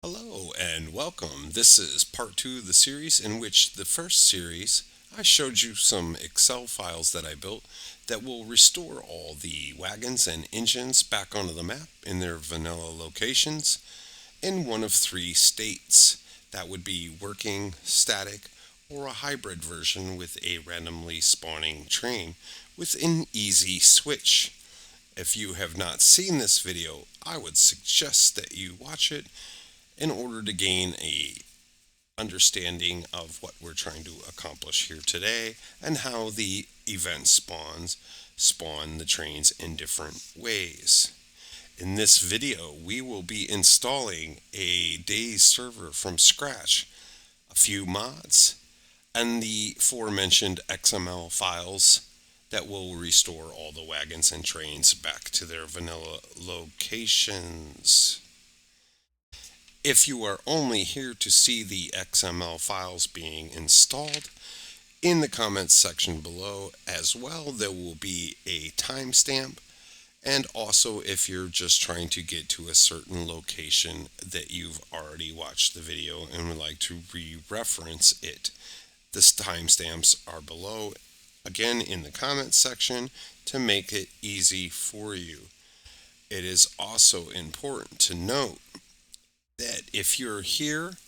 Hello and welcome. This is part two of the series, in which the first series I showed you some Excel files that I built that will restore all the wagons and engines back onto the map in their vanilla locations in one of three states. That would be working, static, or a hybrid version with a randomly spawning train with an easy switch. If you have not seen this video, I would suggest that you watch it in order to gain a understanding of what we're trying to accomplish here today and how the event spawns spawn the trains in different ways. In this video, we will be installing a Dayz server from scratch, a few mods, and the aforementioned XML files that will restore all the wagons and trains back to their vanilla locations. If you are only here to see the XML files being installed, in the comments section below as well there will be a timestamp, and also if you're just trying to get to a certain location that you've already watched the video and would like to re-reference it, the timestamps are below again in the comments section to make it easy for you. It is also important to note that if you're here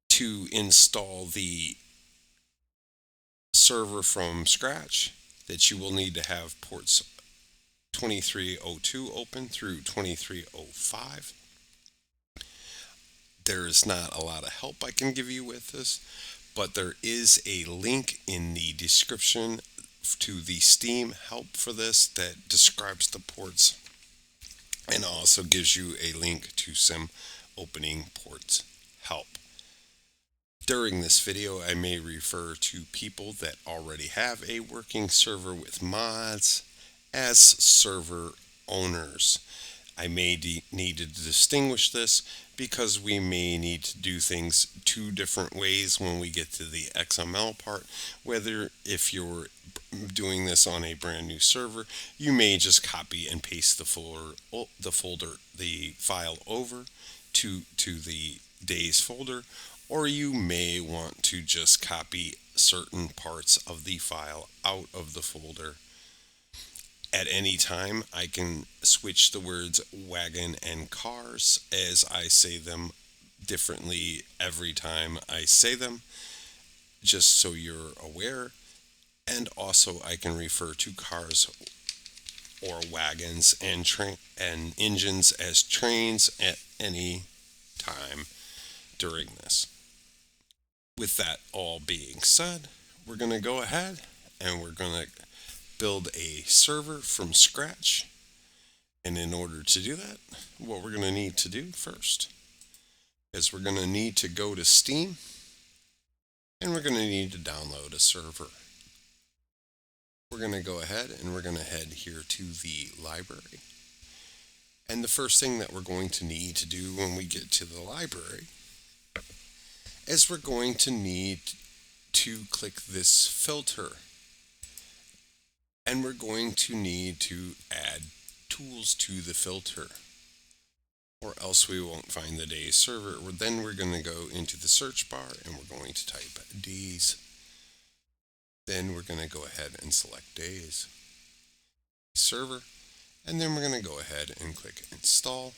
to install the server from scratch, that you will need to have ports 2302 open through 2305. There is not a lot of help I can give you with this, but there is a link in the description to the Steam help for this that describes the ports and also gives you a link to some opening ports help. During this video, I may refer to people that already have a working server with mods as server owners. I may need to distinguish this because we may need to do things two different ways when we get to the XML part. Whether if you're doing this on a brand new server, you may just copy and paste the file over to the Dayz folder, or you may want to just copy certain parts of the file out of the folder. At any time, I can switch the words wagon and cars as I say them differently every time I say them, just so you're aware. And also I can refer to cars or wagons and engines as trains at any time during this. With that all being said, we're going to go ahead and we're going to build a server from scratch. And in order to do that, what we're going to need to do first is we're going to need to go to Steam, and we're going to need to download a server. We're going to go ahead and we're going to head here to the library. And the first thing that we're going to need to do when we get to the library is we're going to need to click this filter. And we're going to need to add tools to the filter, or else we won't find the Dayz server. Then we're going to go into the search bar and we're going to type Dayz. Then we're going to go ahead and select Dayz server, and then we're going to go ahead and click install.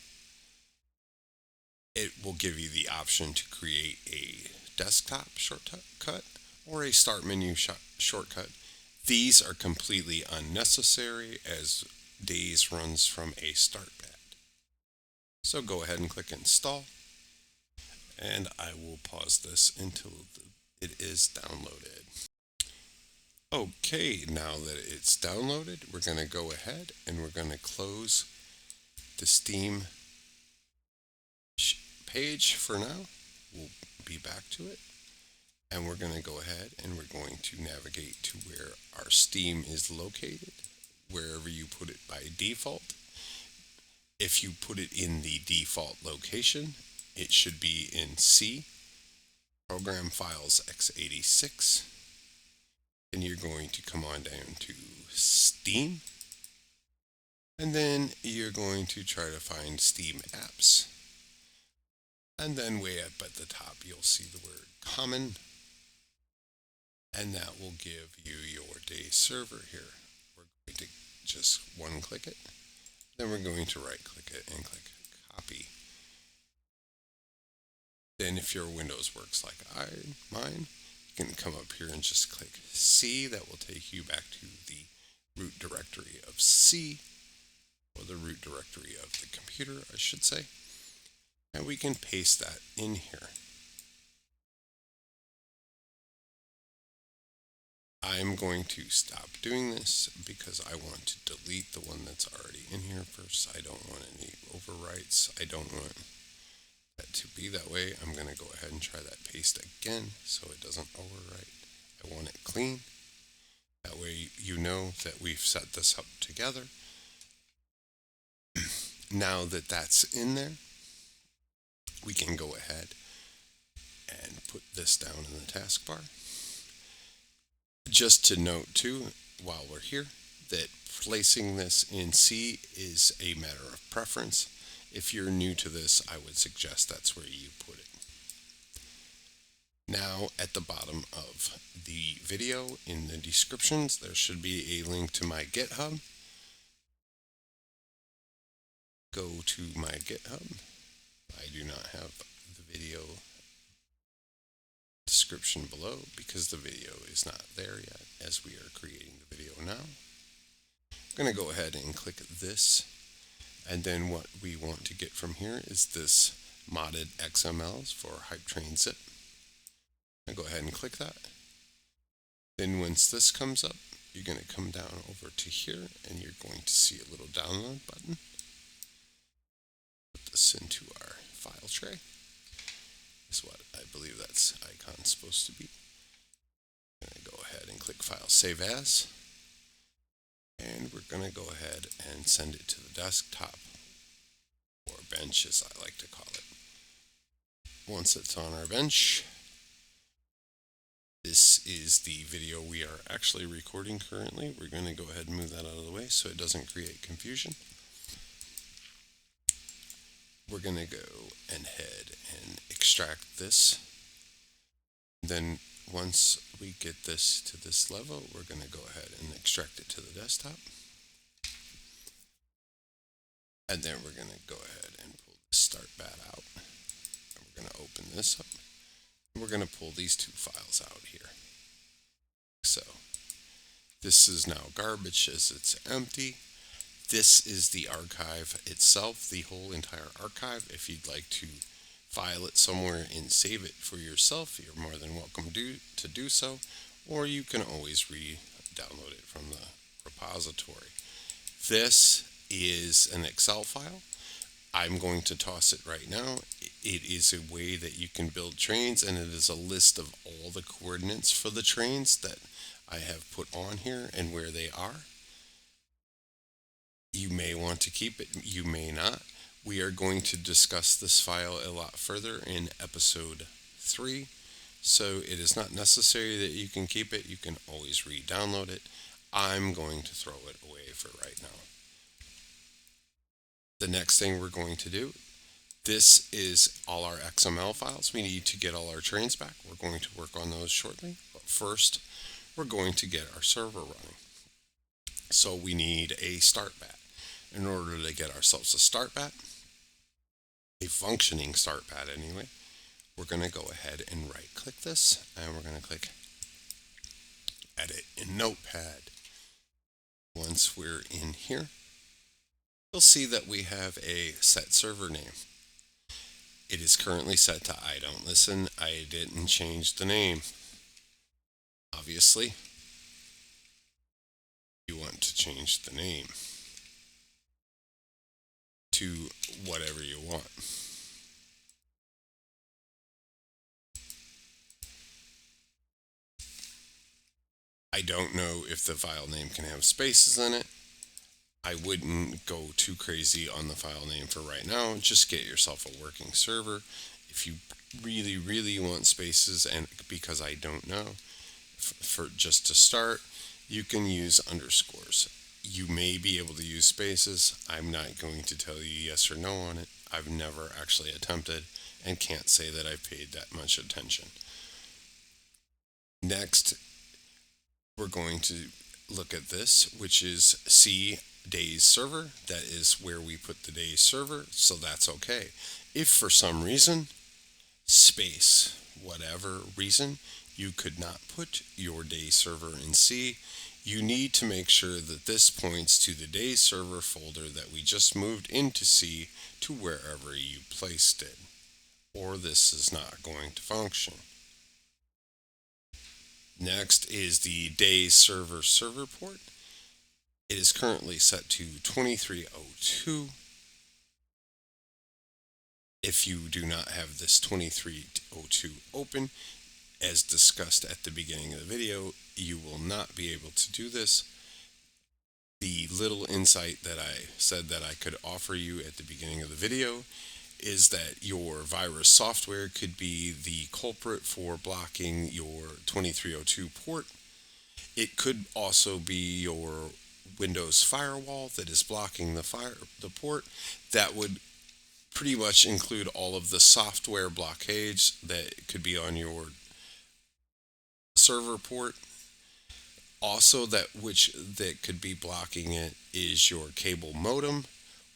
It will give you the option to create a desktop shortcut or a start menu shortcut. These are completely unnecessary as Dayz runs from a start pad. So go ahead and click install, and I will pause this until it is downloaded. Okay, now that it's downloaded, we're going to go ahead and we're going to close the Steam page for now. We'll be back to it. And we're going to go ahead and we're going to navigate to where our Steam is located, wherever you put it by default. If you put it in the default location, it should be in C, Program Files x86. And you're going to come on down to Steam. And then you're going to try to find Steam apps. And then way up at the top, you'll see the word common, and that will give you your Dayz server here. We're going to just one click it, then we're going to right click it and click copy. Then if your Windows works like mine, you can come up here and just click C. That will take you back to the root directory of C, or the root directory of the computer, I should say. And we can paste that in here. I'm going to stop doing this because I want to delete the one that's already in here first. I don't want any overwrites. I don't want that to be that way. I'm going to go ahead and try that paste again so it doesn't overwrite. I want it clean. That way you know that we've set this up together. Now that that's in there, we can go ahead and put this down in the taskbar. Just to note too, while we're here, that placing this in C is a matter of preference. If you're new to this, I would suggest that's where you put it. Now at the bottom of the video in the descriptions, there should be a link to my GitHub. Go to my GitHub. I do not have the video description below because the video is not there yet as we are creating the video now. I'm going to go ahead and click this, and then what we want to get from here is this modded XMLs for Hypetrain zip. I'm going to go ahead and click that. Then once this comes up, you're going to come down over to here and you're going to see a little download button. Put this into our file tray. Is what I believe that's icon's supposed to be. I'm going to go ahead and click File Save As, and we're going to go ahead and send it to the desktop, or bench as I like to call it. Once it's on our bench, this is the video we are actually recording currently. We're going to go ahead and move that out of the way so it doesn't create confusion. We're going to go ahead and extract this. Then once we get this to this level, we're going to go ahead and extract it to the desktop. And then we're going to go ahead and pull the start bat out. And we're going to open this up. And we're going to pull these two files out here. So this is now garbage as it's empty. This is the archive itself, the whole entire archive. If you'd like to file it somewhere and save it for yourself, you're more than welcome to do so, or you can always re-download it from the repository. This is an Excel file. I'm going to toss it right now. It is a way that you can build trains, and it is a list of all the coordinates for the trains that I have put on here and where they are. You may want to keep it, you may not. We are going to discuss this file a lot further in episode 3, so it is not necessary that you can keep it. You can always re-download it. I'm going to throw it away for right now. The next thing we're going to do, this is all our XML files. We need to get all our trains back. We're going to work on those shortly, but first we're going to get our server running. So we need a start bat. In order to get ourselves a start bat, a functioning start bat anyway, we're going to go ahead and right click this, and we're going to click Edit in Notepad. Once we're in here, you'll see that we have a set server name. It is currently set to I don't listen. I didn't change the name. Obviously, you want to change the name to whatever you want. I don't know if the file name can have spaces in it. I wouldn't go too crazy on the file name for right now. Just get yourself a working server. If you really want spaces, and because I don't know, for just to start, you can use underscores. You may be able to use spaces. I'm not going to tell you yes or no on it. I've never actually attempted and can't say that I've paid that much attention. Next, we're going to look at this, which is C Dayz server. That is where we put the Dayz server, so that's okay. If for some reason, space, whatever reason, you could not put your Dayz server in C, you need to make sure that this points to the Dayz server folder that we just moved into C to wherever you placed it, or this is not going to function. Next is the Dayz server port. It is currently set to 2302. If you do not have this 2302 open, as discussed at the beginning of the video, you will not be able to do this. The little insight that I said that I could offer you at the beginning of the video is that your virus software could be the culprit for blocking your 2302 port. It could also be your Windows firewall that is blocking the port. That would pretty much include all of the software blockades that could be on your server port. Also, that could be blocking it is your cable modem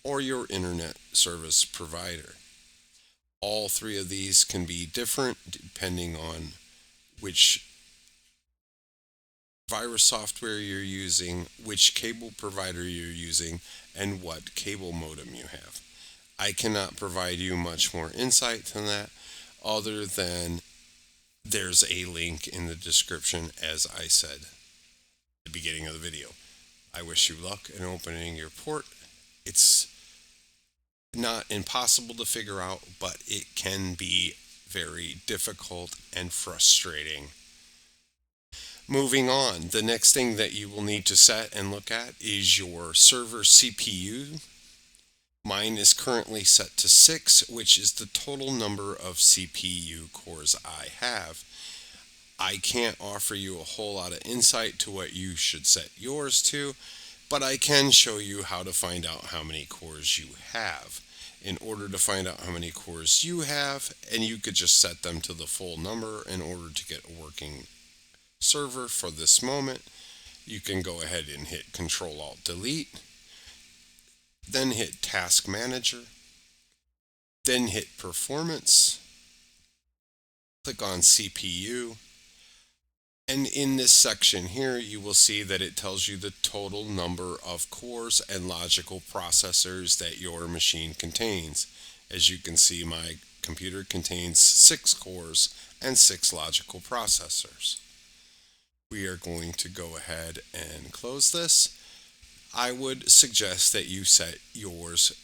or your internet service provider. All three of these can be different depending on which virus software you're using, which cable provider you're using, and what cable modem you have. I cannot provide you much more insight than that, other than there's a link in the description, as I said at the beginning of the video. I wish you luck in opening your port. It's not impossible to figure out, but it can be very difficult and frustrating. Moving on, the next thing that you will need to set and look at is your server CPU. Mine is currently set to 6, which is the total number of CPU cores I have. I can't offer you a whole lot of insight to what you should set yours to, but I can show you how to find out how many cores you have. In order to find out how many cores you have, and you could just set them to the full number in order to get a working server for this moment, you can go ahead and hit Control-Alt-Delete, then hit Task Manager, then hit Performance, click on CPU, and in this section here you will see that it tells you the total number of cores and logical processors that your machine contains. As you can see, my computer contains 6 cores and 6 logical processors. We are going to go ahead and close this. I would suggest that you set yours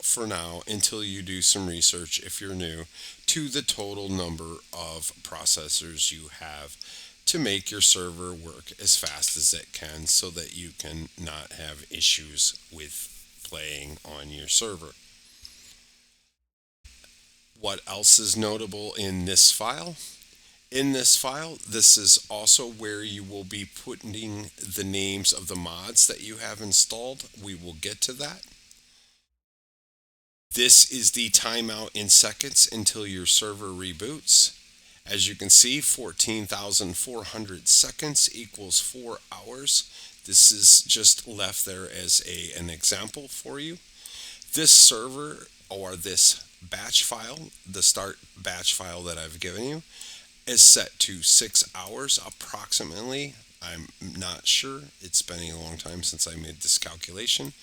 for now until you do some research, if you're new, to the total number of processors you have to make your server work as fast as it can, so that you can not have issues with playing on your server. What else is notable in this file? In this file, this is also where you will be putting the names of the mods that you have installed. We will get to that. This is the timeout in seconds until your server reboots. As you can see, 14,400 seconds equals 4 hours. This is just left there as an example for you. This server, or this batch file, the start batch file that I've given you, is set to 6 hours approximately. I'm not sure. It's been a long time since I made this calculation,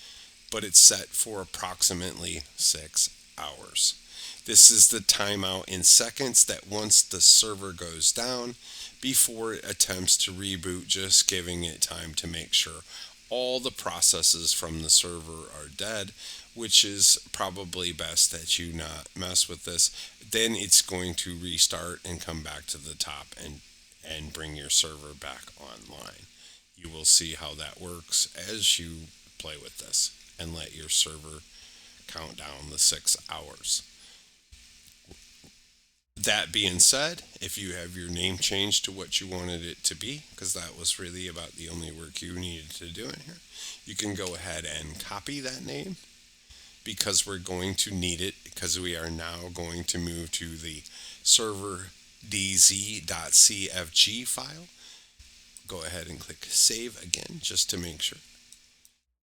but it's set for approximately 6 hours. This is the timeout in seconds, that once the server goes down, before it attempts to reboot, just giving it time to make sure all the processes from the server are dead, which is probably best that you not mess with this. Then it's going to restart and come back to the top and bring your server back online. You will see how that works as you play with this and let your server count down the 6 hours. That being said, if you have your name changed to what you wanted it to be, because that was really about the only work you needed to do in here, you can go ahead and copy that name. because we're going to need it, because we are now going to move to the server dz.cfg file. Go ahead and click save again just to make sure.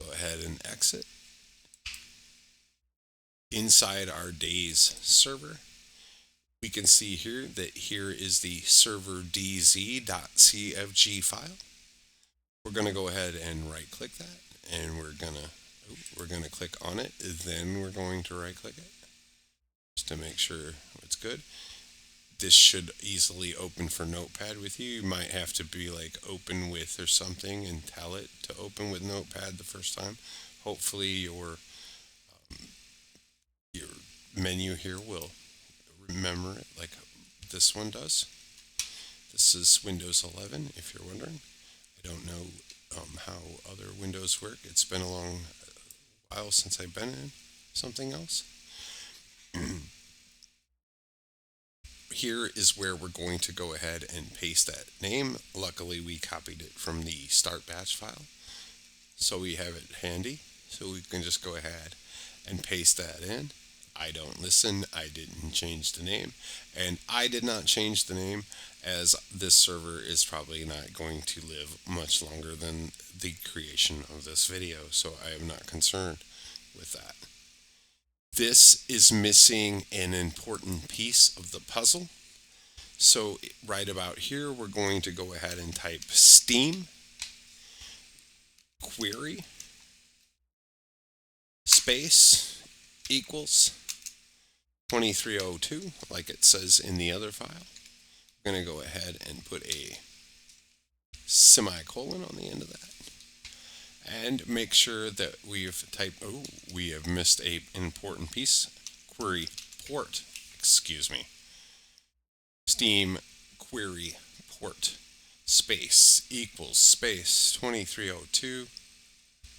Go ahead and exit. Inside our Dayz server, we can see here that here is the server dz.cfg file. We're going to go ahead and right click that, and we're going to click on it. Then we're going to right click it just to make sure it's good. This should easily open for Notepad with you. You might have to be like open with or something and tell it to open with Notepad the first time. Hopefully your menu here will remember it like this one does. This is Windows 11, if you're wondering. I don't know how other Windows work. It's been a long while since I've been in something else. Here is where we're going to go ahead and paste that name. Luckily, we copied it from the start batch file, so we have it handy. So we can just go ahead and paste that in. I don't listen. I didn't change the name, and I did not change the name as this server is probably not going to live much longer than the creation of this video, so I am not concerned with that. This is missing an important piece of the puzzle. So right about here, we're going to go ahead and type Steam query space equals 2302, like it says in the other file. We're going to go ahead and put a semicolon on the end of that. And make sure that we've typed, we have missed an important piece. Query port, Steam query port space equals space 2302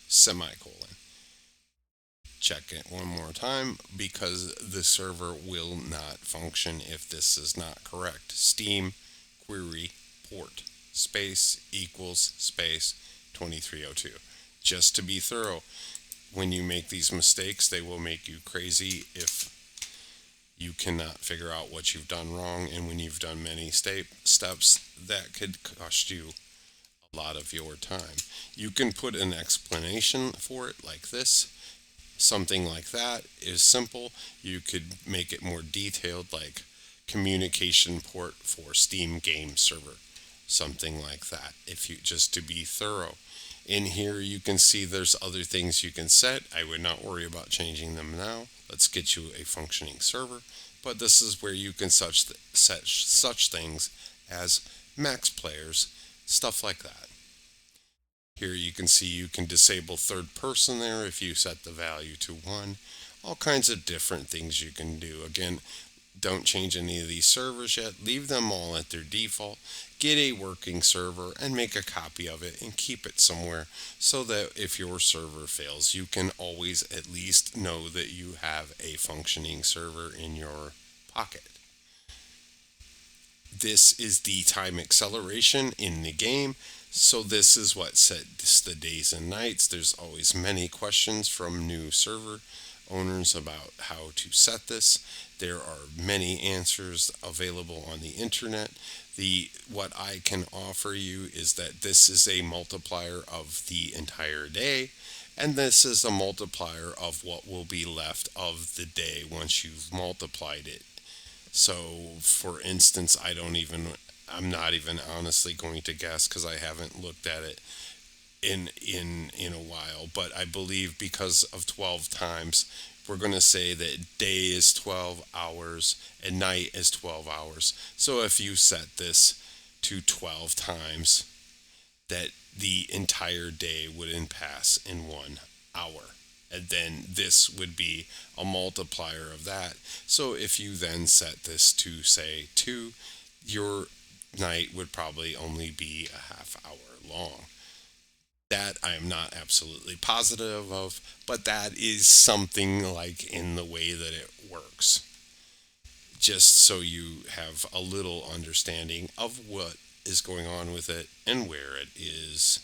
semicolon. Check it one more time because the server will not function if this is not correct. Steam query port space equals space 2302. Just to be thorough, when you make these mistakes, they will make you crazy if you cannot figure out what you've done wrong, and when you've done many steps, that could cost you a lot of your time. You can put an explanation for it like this. Something like that is simple. You could make it more detailed, like communication port for Steam game server. Something like that, if you just to be thorough. In here you can see there's other things you can set. I would not worry about changing them now. Let's get you a functioning server, but this is where you can set such things as max players, stuff like that. Here you can see you can disable third person there if you set the value to 1. All kinds of different things you can do. Again, don't change any of these servers yet. Leave them all at their default. Get a working server and make a copy of it and keep it somewhere so that if your server fails, you can always at least know that you have a functioning server in your pocket. This is the time acceleration in the game. So this is what sets the days and nights. There's always many questions from new server owners about how to set this. There are many answers available on the internet. What I can offer you is that this is a multiplier of the entire day, and this is a multiplier of what will be left of the day once you've multiplied it. So for instance, I'm not even honestly going to guess because I haven't looked at it in a while, but I believe because of 12 times, we're going to say that day is 12 hours and night is 12 hours. So if you set this to 12 times, that the entire day would pass in 1 hour. And then this would be a multiplier of that. So if you then set this to say 2, your night would probably only be a half hour long. That I am not absolutely positive of, but that is something like in the way that it works. Just so you have a little understanding of what is going on with it and where it is.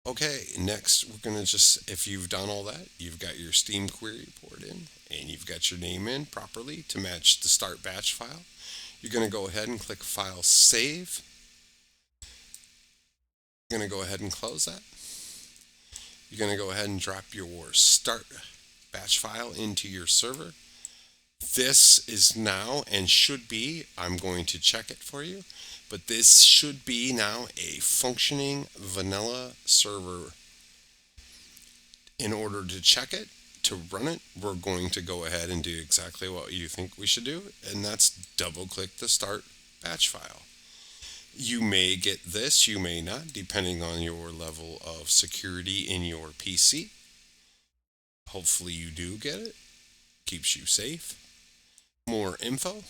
Okay, next we're going to just, if you've done all that, you've got your Steam query poured in and you've got your name in properly to match the start batch file. You're going to go ahead and click File Save. You're going to go ahead and close that. You're going to go ahead and drop your start batch file into your server. This is now and should be, I'm going to check it for you, but this should be now a functioning vanilla server. In order to check it, to run it, we're going to go ahead and do exactly what you think we should do, and that's double click the start batch file. You may get this, you may not, depending on your level of security in your PC. Hopefully you do get it. Keeps you safe. More info.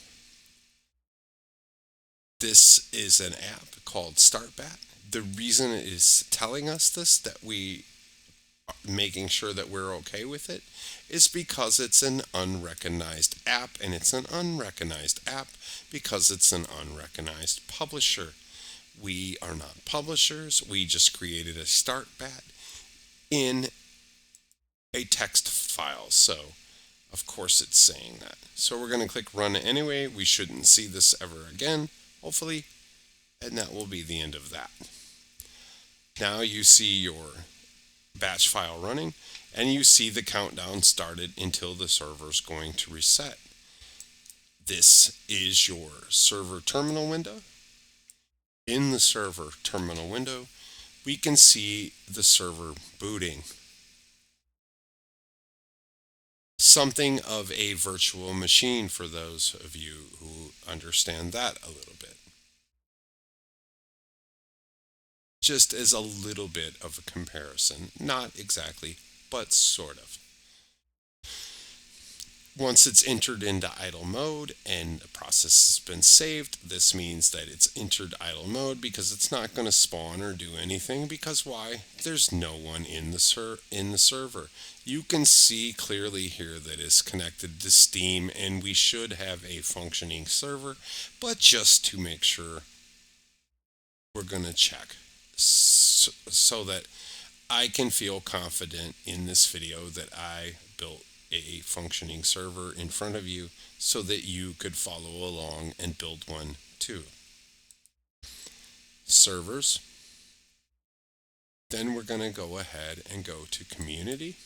This is an app called StartBat. The reason it is telling us this, that we are making sure that we're okay with it, is because it's an unrecognized app, and it's an unrecognized app because it's an unrecognized publisher. We are not publishers. We just created a StartBat in a text file. So, of course, it's saying that. So we're going to click Run anyway. We shouldn't see this ever again, hopefully. And that will be the end of that. Now you see your batch file running, and you see the countdown started until the server's going to reset. This is your server terminal window. In the server terminal window, we can see the server booting. Something of a virtual machine for those of you who understand that a little bit. Just as a little bit of a comparison, not exactly, but sort of. Once it's entered into idle mode and the process has been saved, this means that it's entered idle mode because it's not going to spawn or do anything, because why? There's no one in the server. You can see clearly here that it's connected to Steam, and we should have a functioning server, but just to make sure, we're going to check so that I can feel confident in this video that I built a functioning server in front of you so that you could follow along and build one too. Servers. Then we're going to go ahead and go to community.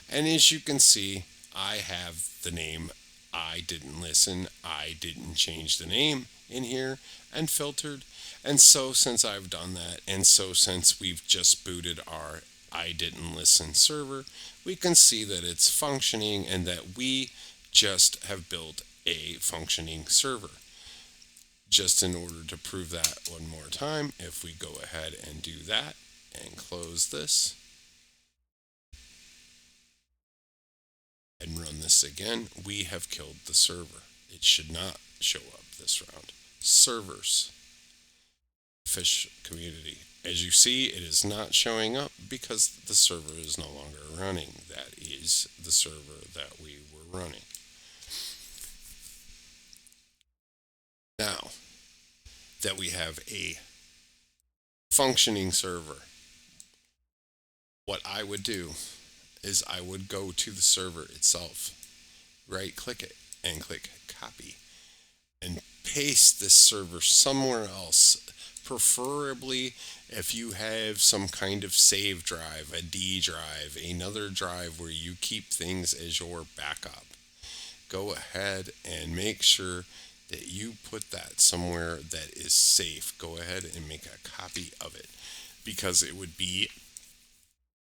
And as you can see, I have the name I didn't listen. I didn't change the name in here and filtered. And so since I've done that, and so since we've just booted our I didn't listen server, we can see that it's functioning and that we just have built a functioning server. Just in order to prove that one more time, if we go ahead and do that and close this and run this again, we have killed the server. It should not show up this round. Servers. Fish community. As you see, it is not showing up because the server is no longer running. That is the server that we were running. Now that we have a functioning server, what I would do is I would go to the server itself, right click it and click copy, and paste this server somewhere else. Preferably if you have some kind of save drive, a D drive, another drive where you keep things as your backup. Go ahead and make sure that you put that somewhere that is safe. Go ahead and make a copy of it, because it would be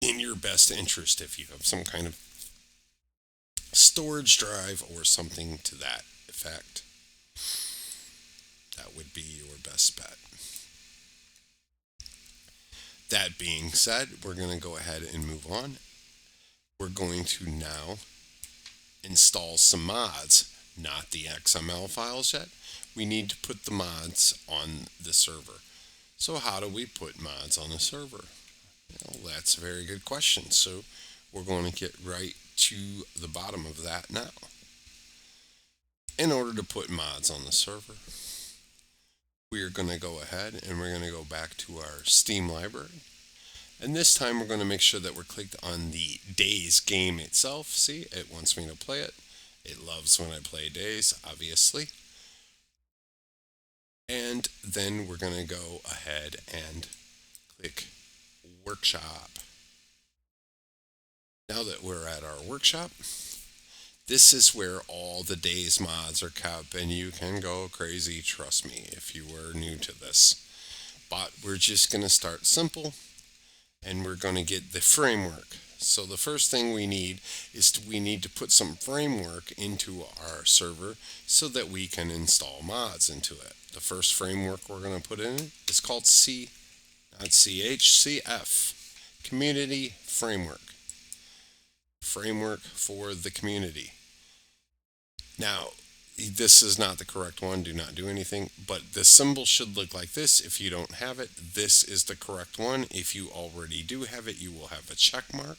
in your best interest if you have some kind of storage drive or something to that effect. That would be your best bet. That being said, we're going to go ahead and move on. We're going to now install some mods, not the XML files yet. We need to put the mods on the server. So how do we put mods on the server? Well, that's a very good question. So we're going to get right to the bottom of that now. In order to put mods on the server, we are going to go ahead and we're going to go back to our Steam library, And this time we're going to make sure that we're clicked on the Dayz game itself. See, it wants me to play it. It loves when I play Dayz, obviously. And then we're going to go ahead and click Workshop. Now that we're at our workshop, this is where all the Dayz mods are kept, and you can go crazy, trust me, if you were new to this. But we're just going to start simple, and we're going to get the framework. So the first thing we need is we need to put some framework into our server so that we can install mods into it. The first framework we're going to put in is called CF, Community Framework. Framework for the community. Now, this is not the correct one, do not do anything, but the symbol should look like this. If you don't have it, this is the correct one. If you already do have it, you will have a check mark.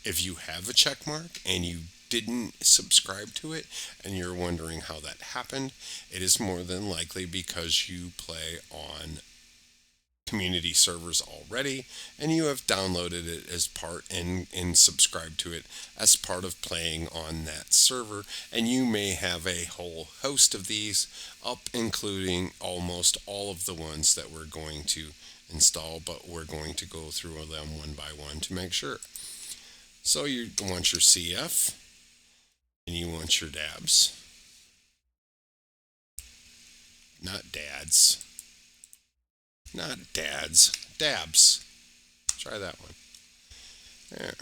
If you have a check mark and you didn't subscribe to it and you're wondering how that happened, it is more than likely because you play on community servers already and you have downloaded it as part and subscribed to it as part of playing on that server, and you may have a whole host of these up, including almost all of the ones that we're going to install, but we're going to go through them one by one to make sure. So you want your CF and you want your dabs, not dads. Not dads, dabs. Try that one. There.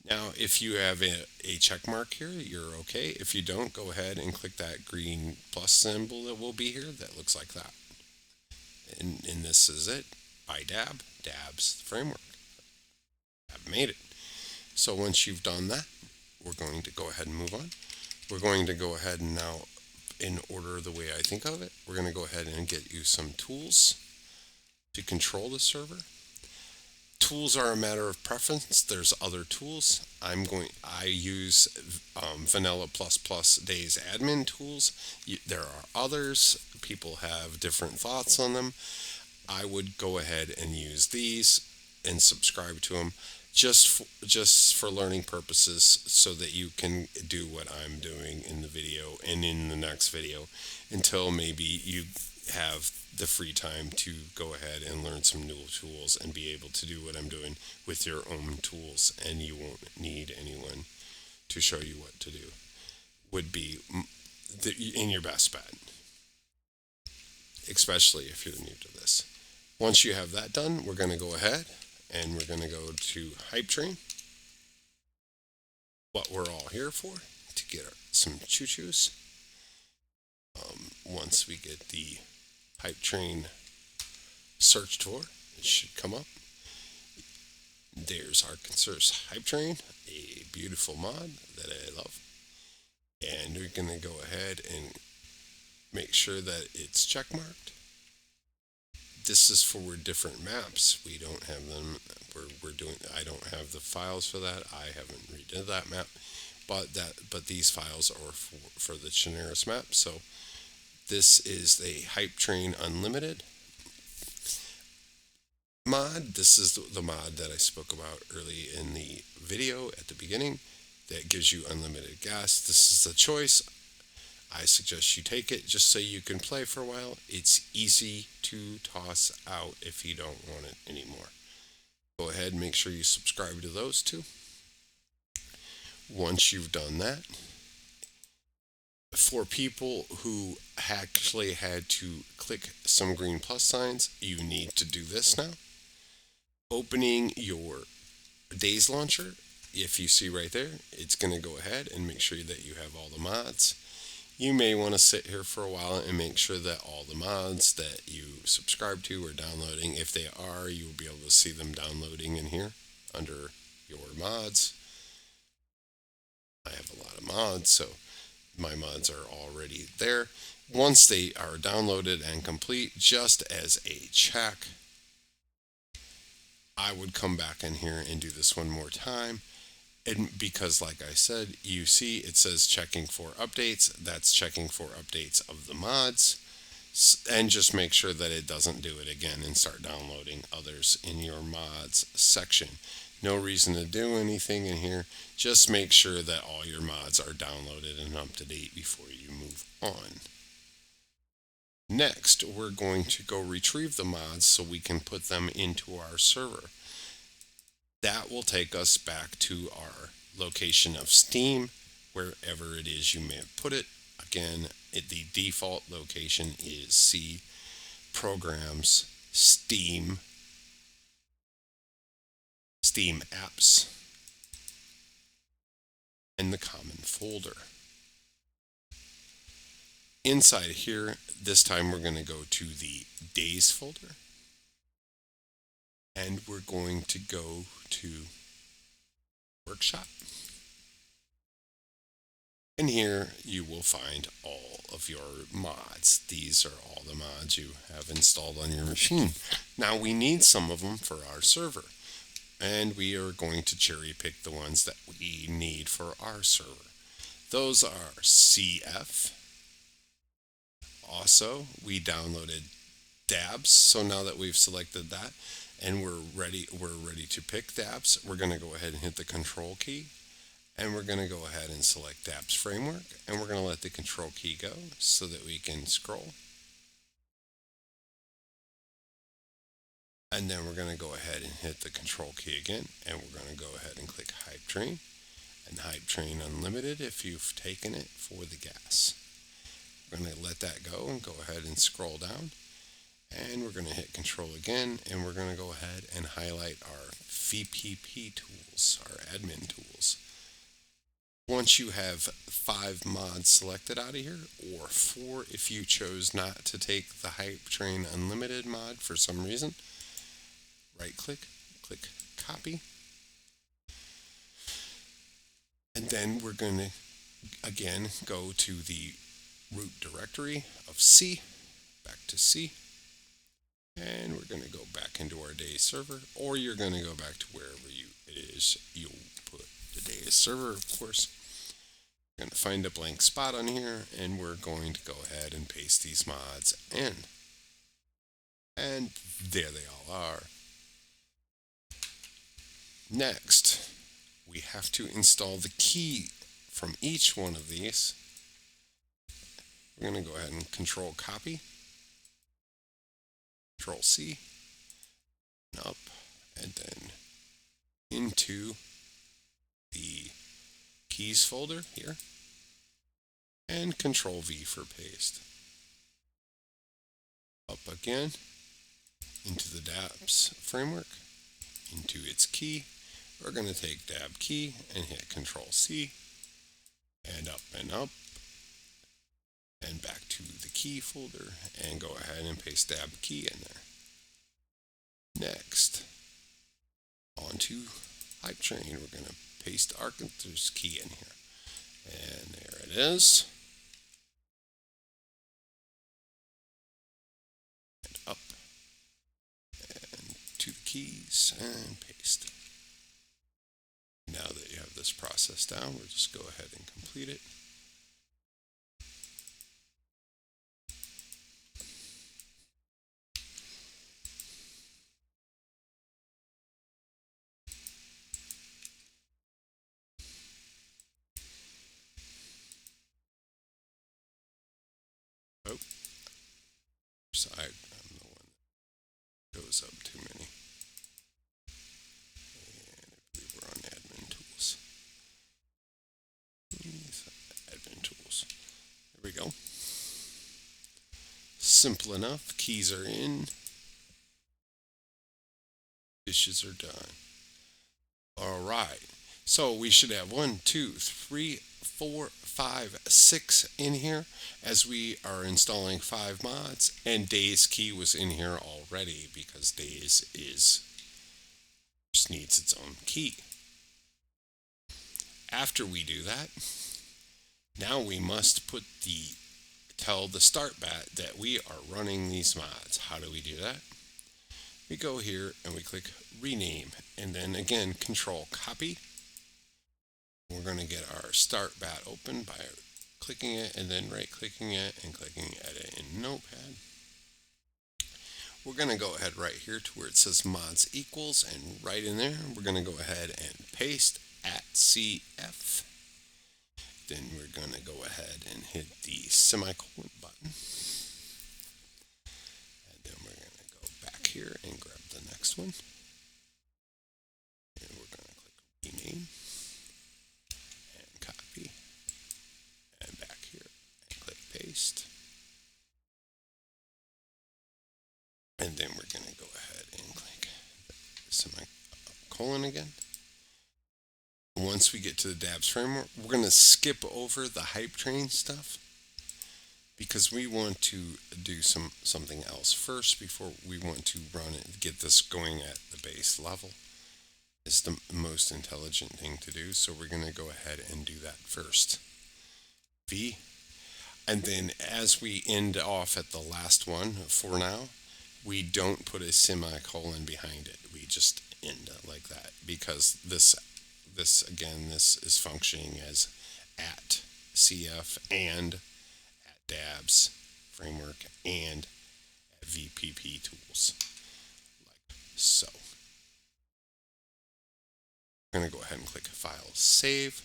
Now, if you have a check mark here, you're okay. If you don't, go ahead and click that green plus symbol that will be here that looks like that. And this is it. By dabs, framework. I've made it. So once you've done that, we're going to go ahead and move on. We're going to go ahead and now, in order the way I think of it, we're going to go ahead and get you some tools to control the server. Tools are a matter of preference. There's other tools. I use Vanilla++ Dayz admin tools. There are others. People have different thoughts on them. I would go ahead and use these and subscribe to them just for learning purposes, so that you can do what I'm doing in the video and in the next video, until maybe you have the free time to go ahead and learn some new tools and be able to do what I'm doing with your own tools, and you won't need anyone to show you what to do. Would be in your best bet, especially if you're new to this. Once you have that done, we're going to go ahead and we're going to go to Hypetrain, what we're all here for, to get some choo-choos. Once we get the Hypetrain searched for, it should come up. There's our Concerts Hypetrain, a beautiful mod that I love. And we're going to go ahead and make sure that it's checkmarked. This is for different maps. We don't have them. I don't have the files for that. I haven't redid that map, but these files are for the generous map. So this is the Hypetrain Unlimited mod. This is the mod that I spoke about early in the video at the beginning that gives you unlimited gas. This is the choice. I suggest you take it just so you can play for a while. It's easy to toss out if you don't want it anymore. Go ahead and make sure you subscribe to those two. Once you've done that, for people who actually had to click some green plus signs, you need to do this now. Opening your Dayz launcher, if you see right there, it's going to go ahead and make sure that you have all the mods. You may want to sit here for a while and make sure that all the mods that you subscribe to are downloading. If they are, you will be able to see them downloading in here under your mods. I have a lot of mods, so my mods are already there. Once they are downloaded and complete, just as a check, I would come back in here and do this one more time. And because, like I said, you see it says checking for updates. That's checking for updates of the mods. And just make sure that it doesn't do it again and start downloading others in your mods section. No reason to do anything in here. Just make sure that all your mods are downloaded and up to date before you move on. Next, we're going to go retrieve the mods so we can put them into our server. That will take us back to our location of Steam, wherever it is you may have put it. Again, the default location is C, Programs, Steam, Steam Apps, and the common folder. Inside here, this time we're going to go to the Dayz folder, and we're going to go to Workshop. And here you will find all of your mods. These are all the mods you have installed on your machine. Now we need some of them for our server, and we are going to cherry pick the ones that we need for our server. Those are CF. Also, we downloaded Dayz, so now that we've selected that and we're ready to pick Dayz, we're going to go ahead and hit the control key, and we're going to go ahead and select Dayz framework, and we're going to let the control key go so that we can scroll. And then we're going to go ahead and hit the control key again, and we're going to go ahead and click Hypetrain, and Hypetrain Unlimited if you've taken it for the gas. We're going to let that go and go ahead and scroll down, and we're going to hit control again, and we're going to go ahead and highlight our VPP tools, our admin tools. Once you have 5 mods selected out of here, or 4 if you chose not to take the Hypetrain Unlimited mod for some reason, right click, click copy, and then we're going to again go to the root directory of C, back to C, and we're going to go back into our Dayz server, or you're going to go back to wherever it is you'll put the Dayz server, of course. We're going to find a blank spot on here, and we're going to go ahead and paste these mods in. And there they all are. Next, we have to install the key from each one of these. We're going to go ahead and control copy, control C, and up, and then into the keys folder here, and control V for paste. Up again, into the Dayz framework, into its key. We're going to take Dayz key and hit control C, and up, and back to the key folder, and go ahead and paste Dayz key in there. Next, onto Hypetrain, we're going to paste Arthur's key in here, and there it is. And up, and to the keys, and paste. Now that you have this process down, we'll just go ahead and complete it. Oh, I'm the one that goes up too many. And I believe we're on admin tools. Admin tools. There we go. Simple enough. Keys are in. Dishes are done. All right. So we should have 1, 2, 3, 4, 5, 6 in here as we are installing 5 mods, and Dayz key was in here already because Dayz just needs its own key. After we do that, now we must tell the start bat that we are running these mods. How do we do that? We go here and we click rename, and then again control copy. We're going to get our start bat open by clicking it and then right clicking it and clicking edit in Notepad. We're going to go ahead right here to where it says mods equals, and right in there we're going to go ahead and paste @CF. Then we're going to go ahead and hit the semicolon button. And then we're going to go back here and grab the next one. And we're going to click rename and copy. And back here and click paste. And then we're going to go ahead and click the semicolon again. Once we get to the Dayz framework, we're going to skip over the Hypetrain stuff because we want to do something else first before we want to run it, get this going at the base level. It's the most intelligent thing to do, so we're going to go ahead and do that first. V. And then as we end off at the last one, for now, we don't put a semicolon behind it. We just end it like that because this is functioning as @CF and @Dayz framework and VPP Tools, like so. I'm going to go ahead and click File, Save.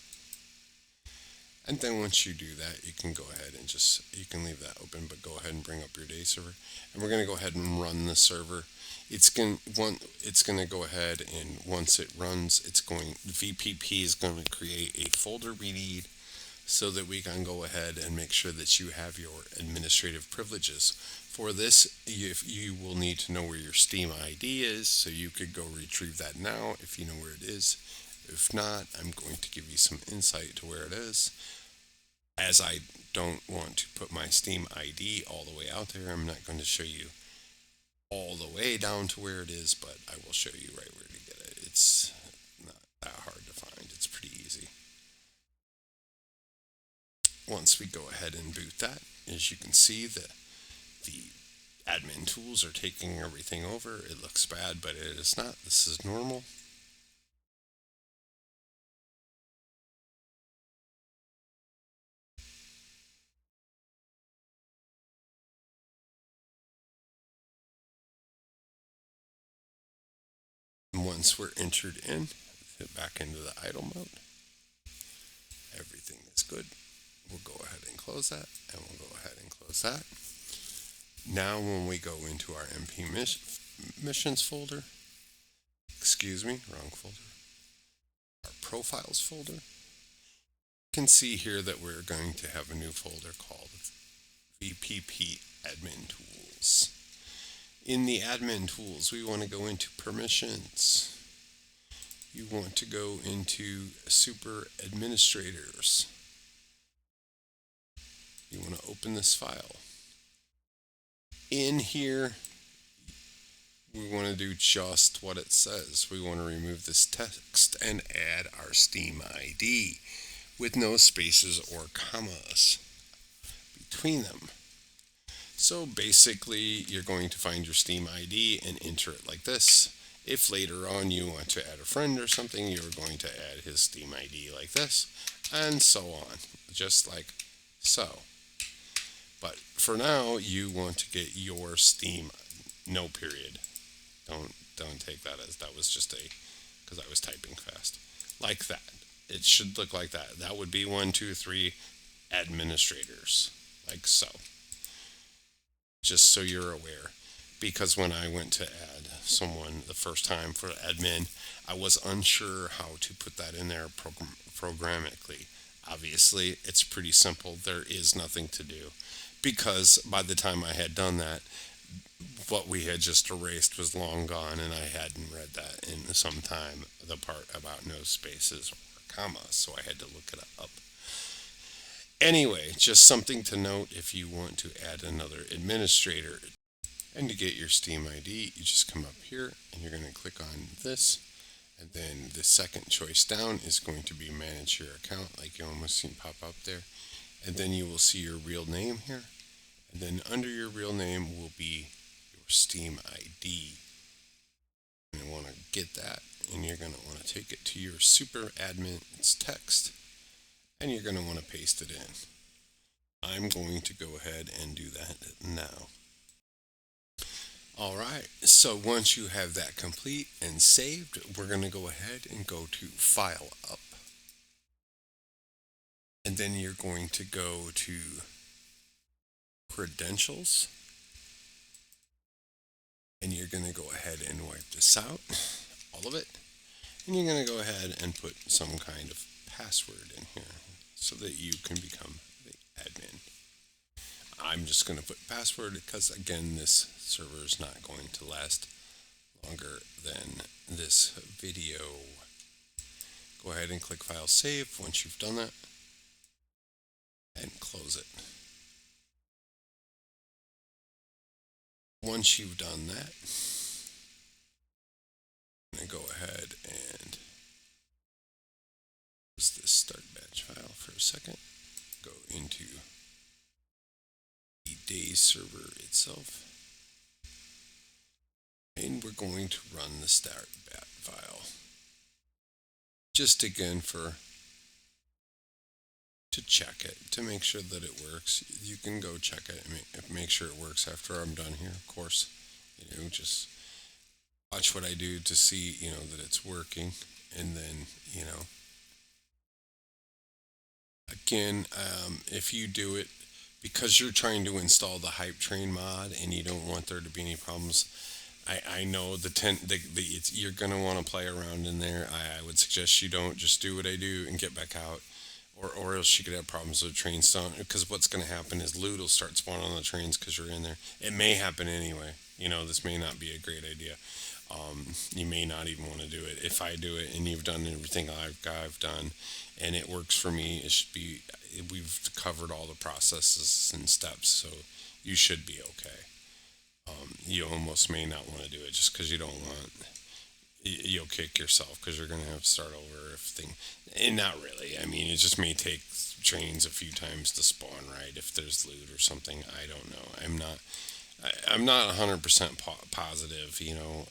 And then once you do that, you can go ahead and you can leave that open, but go ahead and bring up your Dayz server. And we're going to go ahead and run the server. It's going to go ahead, and once it runs, VPP is going to create a folder we need so that we can go ahead and make sure that you have your administrative privileges. For this, you will need to know where your Steam ID is, so you could go retrieve that now if you know where it is. If not, I'm going to give you some insight to where it is. As I don't want to put my Steam ID all the way out there, I'm not going to show you all the way down to where it is, but I will show you right where to get it. It's not that hard to find. It's pretty easy. Once we go ahead and boot that, as you can see, the admin tools are taking everything over. It looks bad, but it is not. This is normal. Once we're entered in, hit back into the idle mode. Everything is good. We'll go ahead and close that, and we'll go ahead and close that. Now when we go into our MP missions folder, wrong folder, our profiles folder, you can see here that we're going to have a new folder called VPP Admin Tools. In the admin tools, we want to go into permissions. You want to go into super administrators. You want to open this file. In here, we want to do just what it says. We want to remove this text and add our Steam ID with no spaces or commas between them. So basically, you're going to find your Steam ID and enter it like this. If later on you want to add a friend or something, you're going to add his Steam ID like this, and so on, just like so. But for now, you want to get your Steam, no period. Don't take that as that was just because I was typing fast. Like that. It should look like that. That would be 1, 2, 3 administrators, like so. Just so you're aware, because when I went to add someone the first time for admin, I was unsure how to put that in there programmatically. Obviously, it's pretty simple. There is nothing to do, because by the time I had done that, what we had just erased was long gone, and I hadn't read that in some time, the part about no spaces or commas, so I had to look it up. Anyway, just something to note if you want to add another administrator. And to get your Steam ID, you just come up here and you're going to click on this. And then the second choice down is going to be manage your account, like you almost seen pop up there. And then you will see your real name here. And then under your real name will be your Steam ID. And you want to get that, and you're going to want to take it to your super admin, it's text, and you're going to want to paste it in. I'm going to go ahead and do that now. All right, so once you have that complete and saved, we're going to go ahead and go to File Up. And then you're going to go to Credentials. And you're going to go ahead and wipe this out, all of it. And you're going to go ahead and put some kind of password in here so that you can become the admin. I'm just going to put password because, again, this server is not going to last longer than this video. Go ahead and click File Save once you've done that and close it. Once you've done that, I'm going to go ahead and close this start batch file for a second. Go into the Dayz server itself. And we're going to run the start bat file. Just again to check it, to make sure that it works. You can go check it and make sure it works after I'm done here, of course. Just watch what I do to see, that it's working. And then, again, if you do it, because you're trying to install the Hypetrain mod and you don't want there to be any problems, I know you're going to want to play around in there. I would suggest you don't just do what I do and get back out, or else you could have problems with trains. Because what's going to happen is loot will start spawning on the trains because you're in there. It may happen anyway. This may not be a great idea. You may not even want to do it. If I do it and you've done everything I've done and it works for me, we've covered all the processes and steps, so you should be okay. You almost may not want to do it just because you don't want, you'll kick yourself because you're going to have to start over everything. And not really. I mean, it just may take trains a few times to spawn, right? If there's loot or something, I don't know. I'm not 100% positive,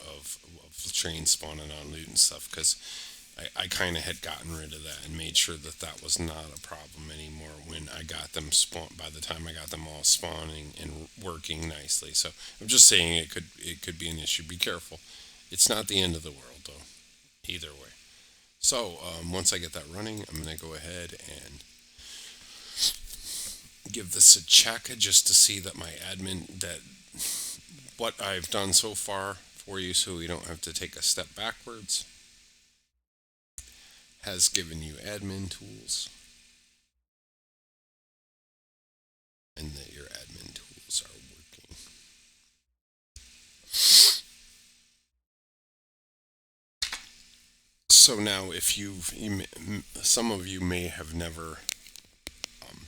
of trains spawning on loot and stuff, because I kind of had gotten rid of that and made sure that was not a problem anymore when I got them spawned. By the time I got them all spawning and working nicely, so I'm just saying it could be an issue. Be careful. It's not the end of the world though, either way. So once I get that running, I'm going to go ahead and give this a check just to see that my admin, that what I've done so far for you, so we don't have to take a step backwards, has given you admin tools, and that your admin tools are working. So now, if some of you may have never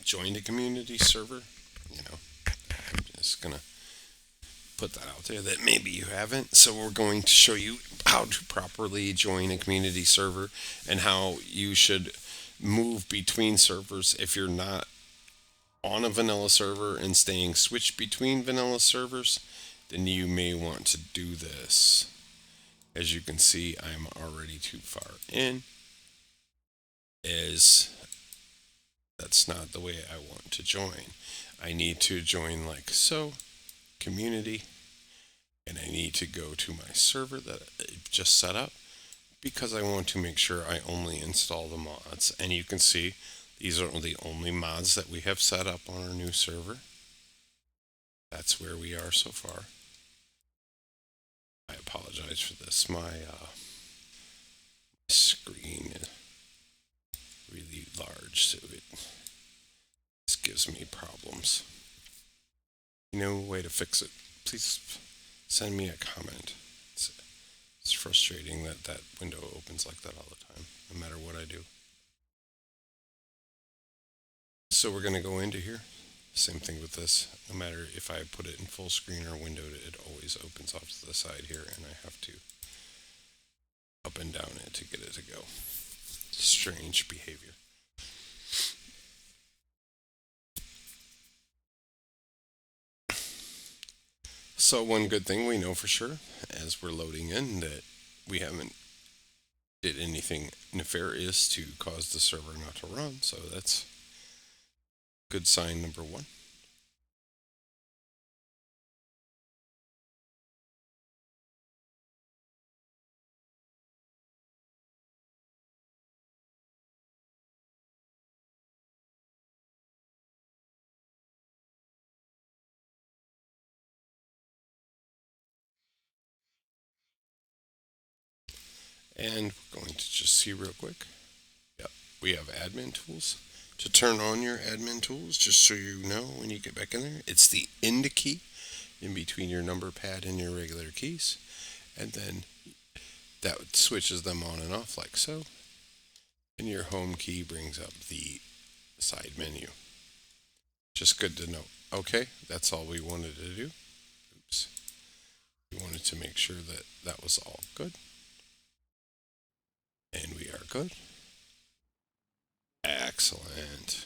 joined a community server, I'm just gonna put that out there that maybe you haven't. So we're going to show you how to properly join a community server and how you should move between servers if you're not on a vanilla server and staying switched between vanilla servers. Then you may want to do this. As you can see, I'm already too far in. That's not the way I want to join. I need to join like so, community, and I need to go to my server that I just set up, because I want to make sure I only install the mods. And you can see these are the only mods that we have set up on our new server. That's where we are so far. I apologize for this. My screen is really large, so this gives me problems. Way to fix it, please send me a comment. It's frustrating that window opens like that all the time, no matter what I do. So we're going to go into here. Same thing with this. No matter if I put it in full screen or windowed, it always opens off to the side here, and I have to up and down it to get it to go. Strange behavior. So one good thing we know for sure, as we're loading in, that we haven't did anything nefarious to cause the server not to run. So that's Good sign number one. And we're going to just see real quick. Yep, we have admin tools. To turn on your admin tools, just so you know when you get back in there, it's the Ind key in between your number pad and your regular keys. And then that switches them on and off like so. And your home key brings up the side menu. Just good to know. Okay, that's all we wanted to do. Oops. We wanted to make sure that that was all good. And we are good. Excellent.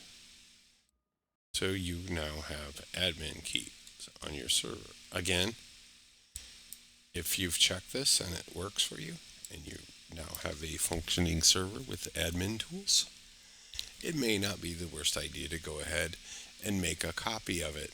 So you now have admin keys on your server. Again, if you've checked this and it works for you, and you now have a functioning server with admin tools, it may not be the worst idea to go ahead and make a copy of it.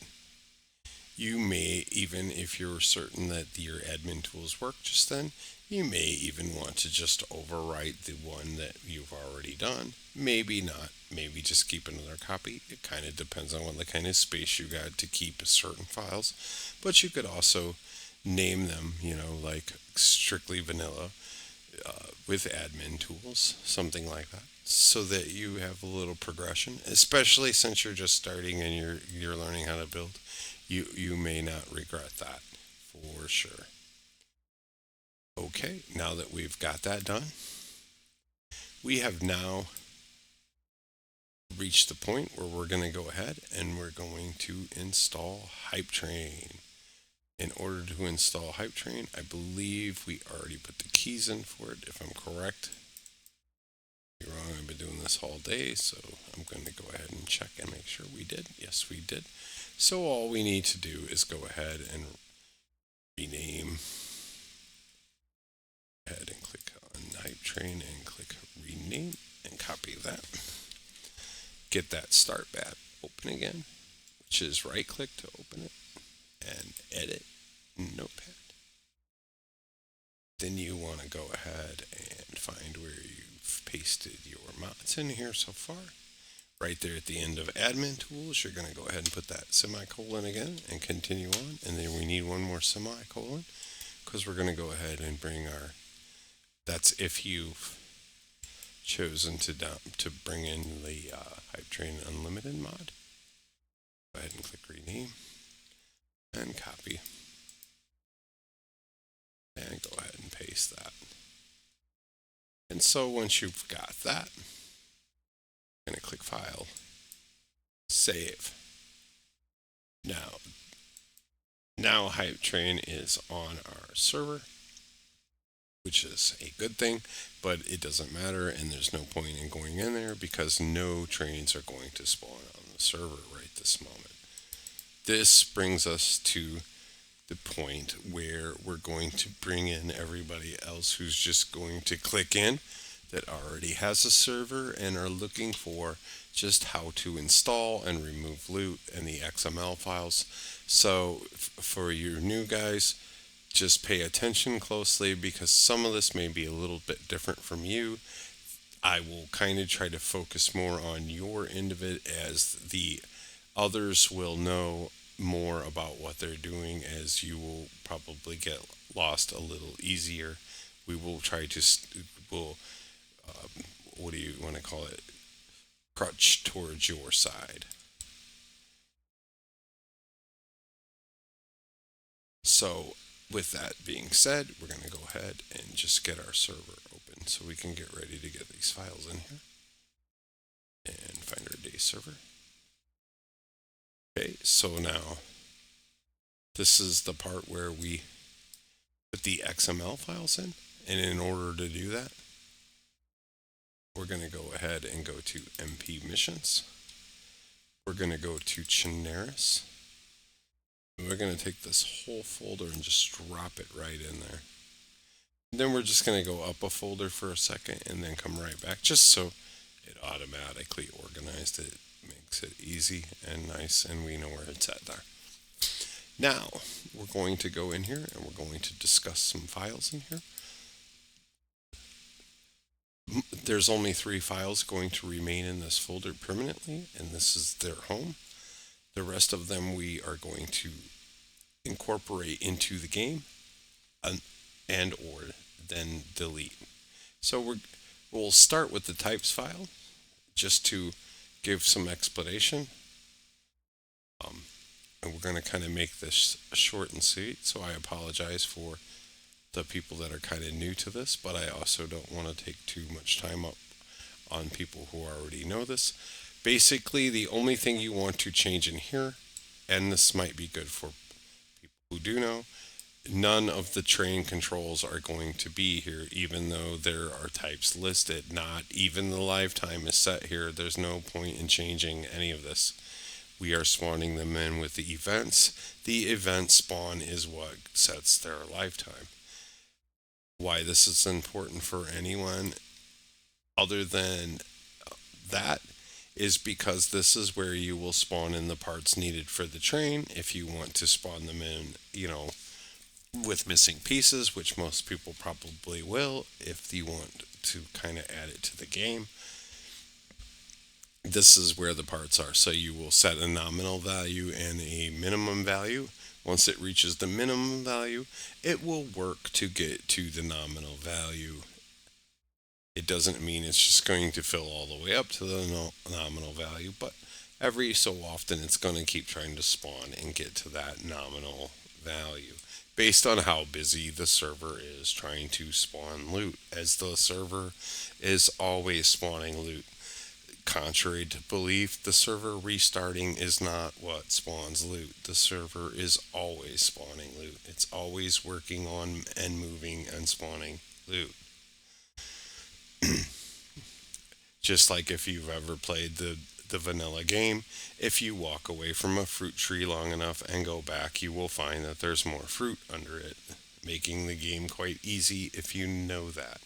You may even, if you're certain that your admin tools work just then, you may even want to just overwrite the one that you've already done. Maybe not. Maybe just keep another copy. It kind of depends on what the kind of space you got to keep certain files. But you could also name them, like strictly vanilla with admin tools, something like that, so that you have a little progression, especially since you're just starting and you're learning how to build. You may not regret that for sure. Okay, now that we've got that done, we have now reached the point where we're going to go ahead and we're going to install Hypetrain. In order to install Hypetrain, I believe we already put the keys in for it, if I'm correct. If I'm wrong, I've been doing this all day, so I'm going to go ahead and check and make sure we did. Yes, we did. So all we need to do is go ahead and rename. Go ahead and click on Hypetrain and click rename and copy that. Get that start bat open again, which is right click to open it and edit notepad. Then you want to go ahead and find where you've pasted your mods in here so far. Right there at the end of admin tools, you're going to go ahead and put that semicolon again and continue on. And then we need one more semicolon because we're going to go ahead and bring our, that's if you've chosen to bring in the Hypetrain Unlimited mod. Go ahead and click rename and copy. And go ahead and paste that. And so once you've got that, I'm going to click File, Save. Now Hypetrain is on our server, which is a good thing, but it doesn't matter, and there's no point in going in there because no trains are going to spawn on the server right this moment. This brings us to the point where we're going to bring in everybody else who's just going to click in that already has a server and are looking for just how to install and remove loot and the XML files. So for your new guys, just pay attention closely because some of this may be a little bit different from you. I will kind of try to focus more on your end of it, as the others will know more about what they're doing, as you will probably get lost a little easier. We will try to, what do you want to call it, crutch towards your side. So with that being said, we're going to go ahead and just get our server open so we can get ready to get these files in here and find our Dayz server. Okay, so now this is the part where we put the XML files in, and in order to do that, we're going to go ahead and go to MP missions. We're going to go to Generis. We're going to take this whole folder and just drop it right in there. And then we're just going to go up a folder for a second and then come right back, just so it automatically organized it. Makes it easier. easy and nice, and we know where it's at there. Now, we're going to go in here and we're going to discuss some files in here. There's only 3 files going to remain in this folder permanently, and this is their home. The rest of them we are going to incorporate into the game and or then delete. So we'll start with the types file just to give some explanation. And we're going to kind of make this short and sweet, so I apologize for the people that are kind of new to this, but I also don't want to take too much time up on people who already know this. Basically, the only thing you want to change in here, and this might be good for people who do know, none of the train controls are going to be here, even though there are types listed. Not even the lifetime is set here. There's no point in changing any of this. We are spawning them in with the events. The event spawn is what sets their lifetime. Why this is important for anyone other than that is because this is where you will spawn in the parts needed for the train. If you want to spawn them in, with missing pieces, which most people probably will, if you want to kind of add it to the game, this is where the parts are. So you will set a nominal value and a minimum value. Once it reaches the minimum value, it will work to get to the nominal value. It doesn't mean it's just going to fill all the way up to the nominal value, but every so often it's going to keep trying to spawn and get to that nominal value based on how busy the server is trying to spawn loot, as the server is always spawning loot. Contrary to belief, the server restarting is not what spawns loot. The server is always spawning loot. It's always working on and moving and spawning loot. Just like if you've ever played the vanilla game, if you walk away from a fruit tree long enough and go back, you will find that there's more fruit under it, making the game quite easy if you know that.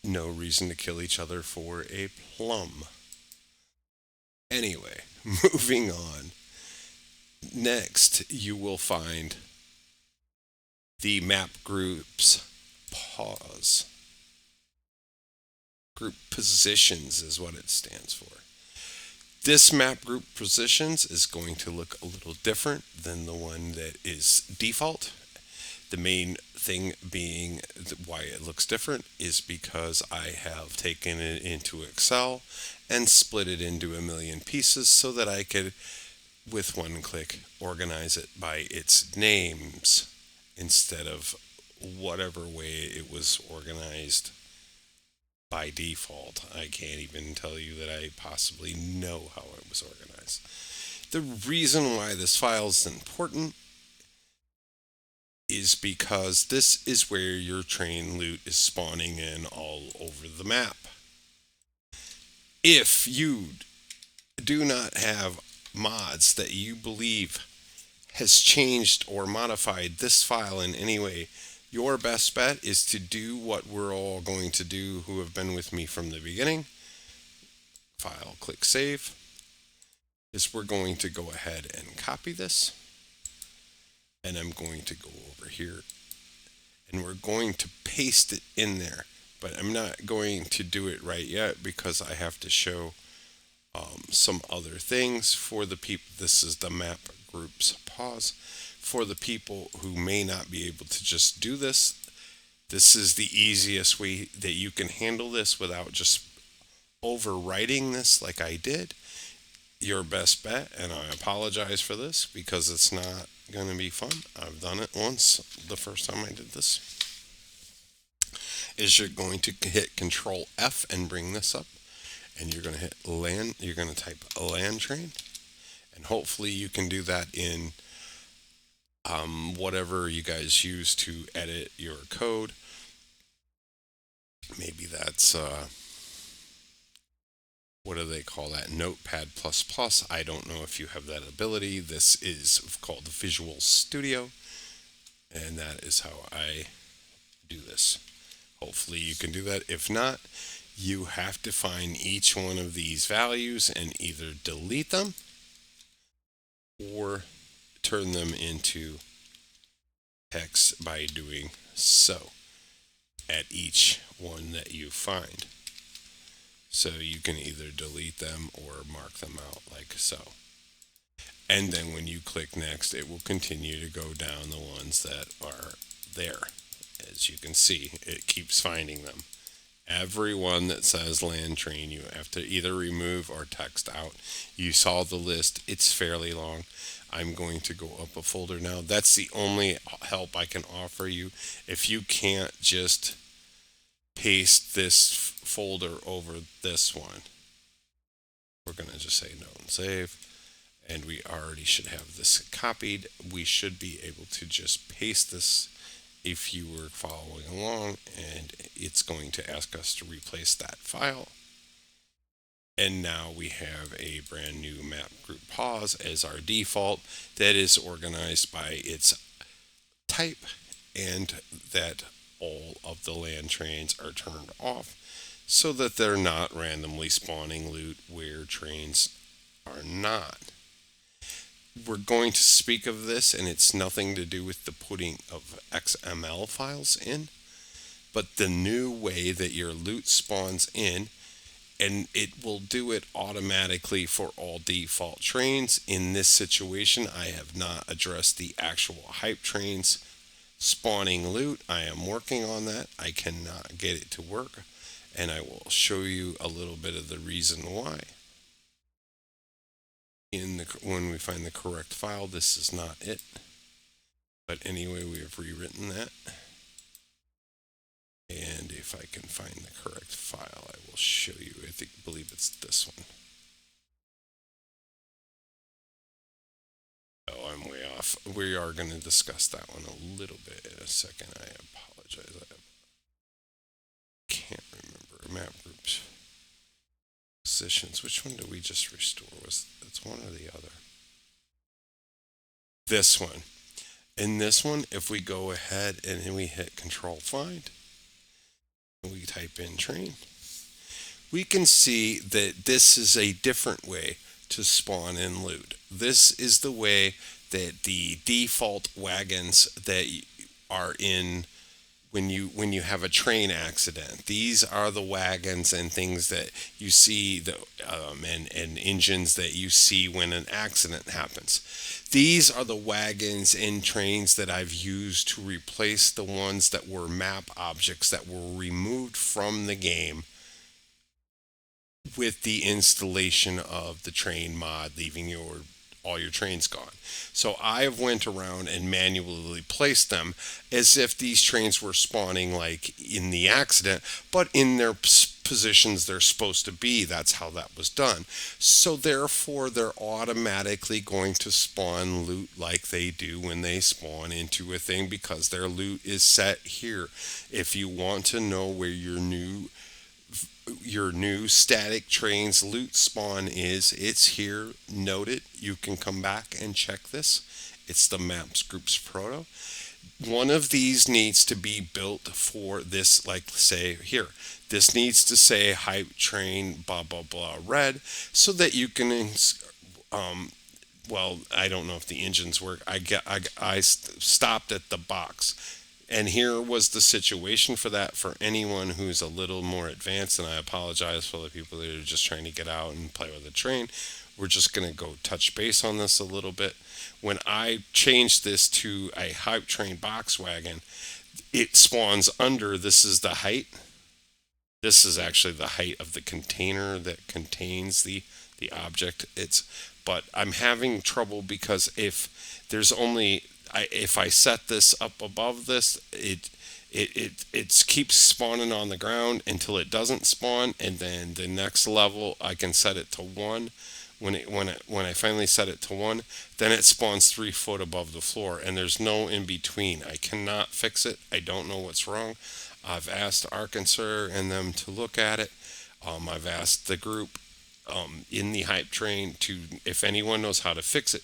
No reason to kill each other for a plum. Anyway, moving on. Next, you will find the map groups pause. Group positions is what it stands for. This map group positions is going to look a little different than the one that is default. The main thing being why it looks different is because I have taken it into Excel and split it into a million pieces so that I could, with one click, organize it by its names instead of whatever way it was organized by default. I can't even tell you that I possibly know how it was organized. The reason why this file is important is because this is where your train loot is spawning in all over the map. If you do not have mods that you believe has changed or modified this file in any way, your best bet is to do what we're all going to do who have been with me from the beginning. File, click save. Is we're going to go ahead and copy this. And I'm going to go over here and we're going to paste it in there, but I'm not going to do it right yet because I have to show some other things for the people. This is the map groups pause. For the people who may not be able to just do this, this is the easiest way that you can handle this without just overwriting this like I did. Your best bet, and I apologize for this because it's not going to be fun. I've done it once the first time I did this. Is you're going to hit Control F and bring this up, and you're going to hit land. You're going to type land train, and hopefully you can do that in whatever you guys use to edit your code. Maybe that's what do they call that? Notepad++. I don't know if you have that ability. This is called Visual Studio, and that is how I do this. Hopefully you can do that. If not, You have to find each one of these values and either delete them or turn them into text by doing so at each one that you find. So you can either delete them or mark them out like so. And then when you click next, it will continue to go down the ones that are there. As you can see, it keeps finding them. Every one that says land train, you have to either remove or text out. You saw the list, it's fairly long. I'm going to go up a folder now. That's the only help I can offer you. If you can't just paste this folder over this one, we're going to just say no and save. And we already should have this copied. We should be able to just paste this if you were following along, and it's going to ask us to replace that file. And now we have a brand new map group pause as our default that is organized by its type, and that all of the land trains are turned off so that they're not randomly spawning loot where trains are not. We're going to speak of this, and it's nothing to do with the putting of XML files in, but the new way that your loot spawns in, and it will do it automatically for all default trains. In this situation, I have not addressed the actual hype trains spawning loot. I am working on that. I cannot get it to work, and I will show you a little bit of the reason why. When we find the correct file, this is not it. But anyway, we have rewritten that. And if I can find the correct file, I will show you. Believe it's this one. Oh, I'm way off. We are going to discuss that one a little bit in a second. I apologize. I can't remember. Map groups. Positions. Which one did we just restore? It's one or the other? This one. In this one, if we go ahead and then we hit Control Find, and we type in train, we can see that this is a different way to spawn in loot. This is the way that the default wagons that are in when you have a train accident. These are the wagons and things that you see, and engines that you see when an accident happens. These are the wagons and trains that I've used to replace the ones that were map objects that were removed from the game with the installation of the train mod, leaving all your trains gone. So I have went around and manually placed them as if these trains were spawning like in the accident, but in their positions they're supposed to be. That's how that was done. So therefore they're automatically going to spawn loot like they do when they spawn into a thing, because their loot is set here. If you want to know where your new static trains loot spawn is, it's here. Note it. You can come back and check this. It's the maps groups proto. One of these needs to be built for this, like say here, this needs to say Hypetrain blah blah blah red, so that you can well, I don't know if the engines work. I stopped at the box. And here was the situation for that. For anyone who's a little more advanced, and I apologize for the people that are just trying to get out and play with a train, we're just going to go touch base on this a little bit. When I changed this to a hype train box wagon, it spawns under. This is the height. This is actually the height of the container that contains the object. But I'm having trouble because if there's only if I set this up above this, it keeps spawning on the ground until it doesn't spawn, and then the next level I can set it to 1. When I finally set it to 1, then it spawns 3 foot above the floor, and there's no in between. I cannot fix it. I don't know what's wrong. I've asked Arkansas and them to look at it. I've asked the group in the hype train to, if anyone knows how to fix it,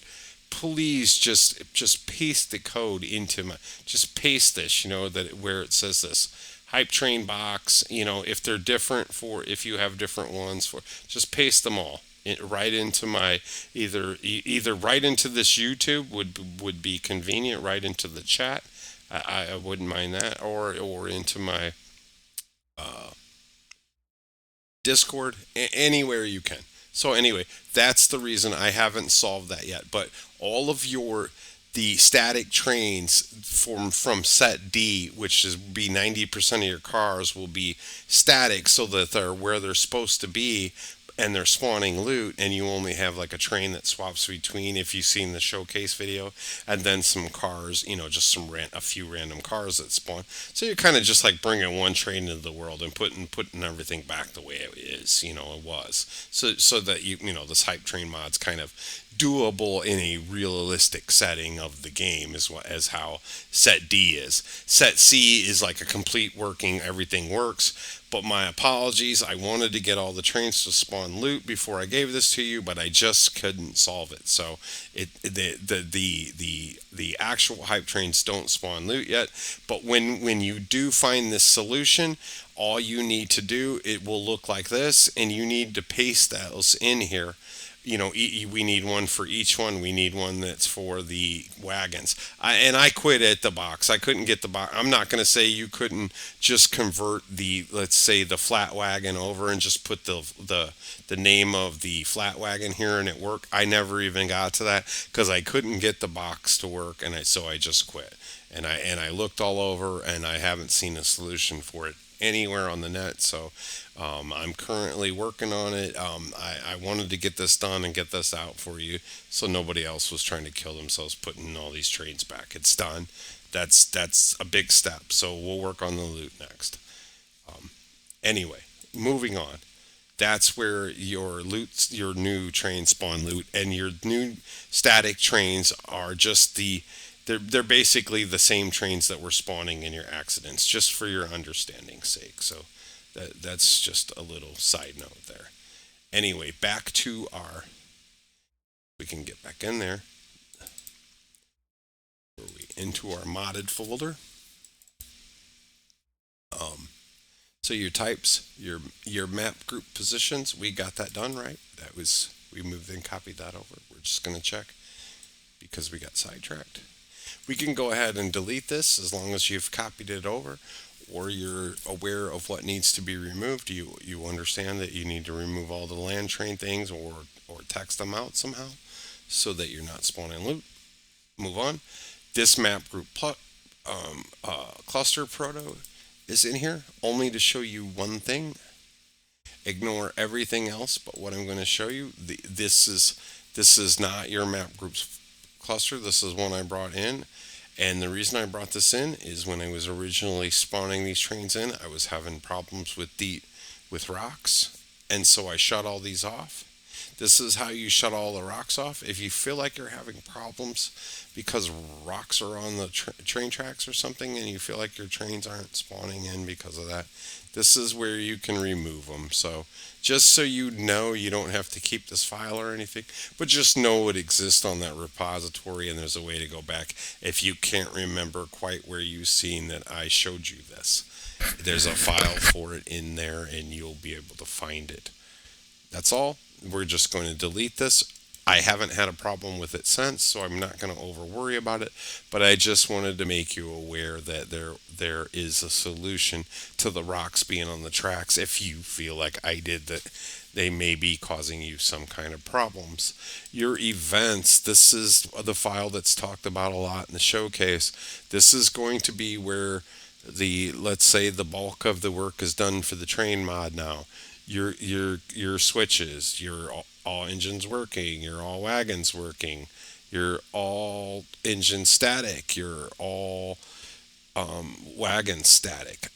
please just paste the code into just paste this, that where it says this Hypetrain box, if they're different, for if you have different ones, for just paste them all right into my, either right into this YouTube would be convenient, right into the chat. I wouldn't mind that, or into my Discord, anywhere you can. So anyway, that's the reason I haven't solved that yet. But all of the static trains from set D, which is be 90% of your cars, will be static so that they're where they're supposed to be, and they're spawning loot, and you only have like a train that swaps between, if you've seen the showcase video, and then some cars, just a few random cars that spawn. So you're kind of just like bringing one train into the world and putting everything back the way it is, it was. So that this hype train mod's kind of doable in a realistic setting of the game, as how set D is. Set C is like a complete working, everything works. But my apologies, I wanted to get all the trains to spawn loot before I gave this to you, but I just couldn't solve it. So the actual hype trains don't spawn loot yet. But when you do find this solution, all you need to do, it will look like this, and you need to paste those in here. We need one for each one. We need one that's for the wagons. And I quit at the box. I couldn't get the box. I'm not going to say you couldn't just convert let's say the flat wagon over and just put the name of the flat wagon here and it worked. I never even got to that because I couldn't get the box to work, and so I just quit. And I looked all over, and I haven't seen a solution for it anywhere on the net. So I'm currently working on it. I wanted to get this done and get this out for you, so nobody else was trying to kill themselves putting all these trains back. It's done. That's a big step. So we'll work on the loot next. Anyway, moving on. That's where your new train spawn loot, and your new static trains are just they're basically the same trains that were spawning in your accidents, just for your understanding's sake. So that's just a little side note there. Anyway, we can get back in there. Into our modded folder. So your types, your map group positions, we got that done, right? We moved and copied that over. We're just gonna check because we got sidetracked. We can go ahead and delete this as long as you've copied it over, or you're aware of what needs to be removed. You understand that you need to remove all the land train things, or text them out somehow so that you're not spawning loot. Move on. This map group cluster proto is in here only to show you one thing. Ignore everything else but what I'm going to show you. This is not your map groups cluster. This is one I brought in. And the reason I brought this in is when I was originally spawning these trains in, I was having problems with rocks, and so I shut all these off. This is how you shut all the rocks off. If you feel like you're having problems because rocks are on the train tracks or something, and you feel like your trains aren't spawning in because of that, this is where you can remove them. So just so you know, you don't have to keep this file or anything, but just know it exists on that repository, and there's a way to go back if you can't remember quite where you've seen that I showed you this. There's a file for it in there, and you'll be able to find it. That's all. We're just going to delete this. I haven't had a problem with it since, so I'm not going to over worry about it, but I just wanted to make you aware that there is a solution to the rocks being on the tracks if you feel like I did, that they may be causing you some kind of problems. Your events, this is the file that's talked about a lot in the showcase. This is going to be where let's say the bulk of the work is done for the train mod now. Your switches, your all engines working, your all wagons working, your all engine static, your all wagon static.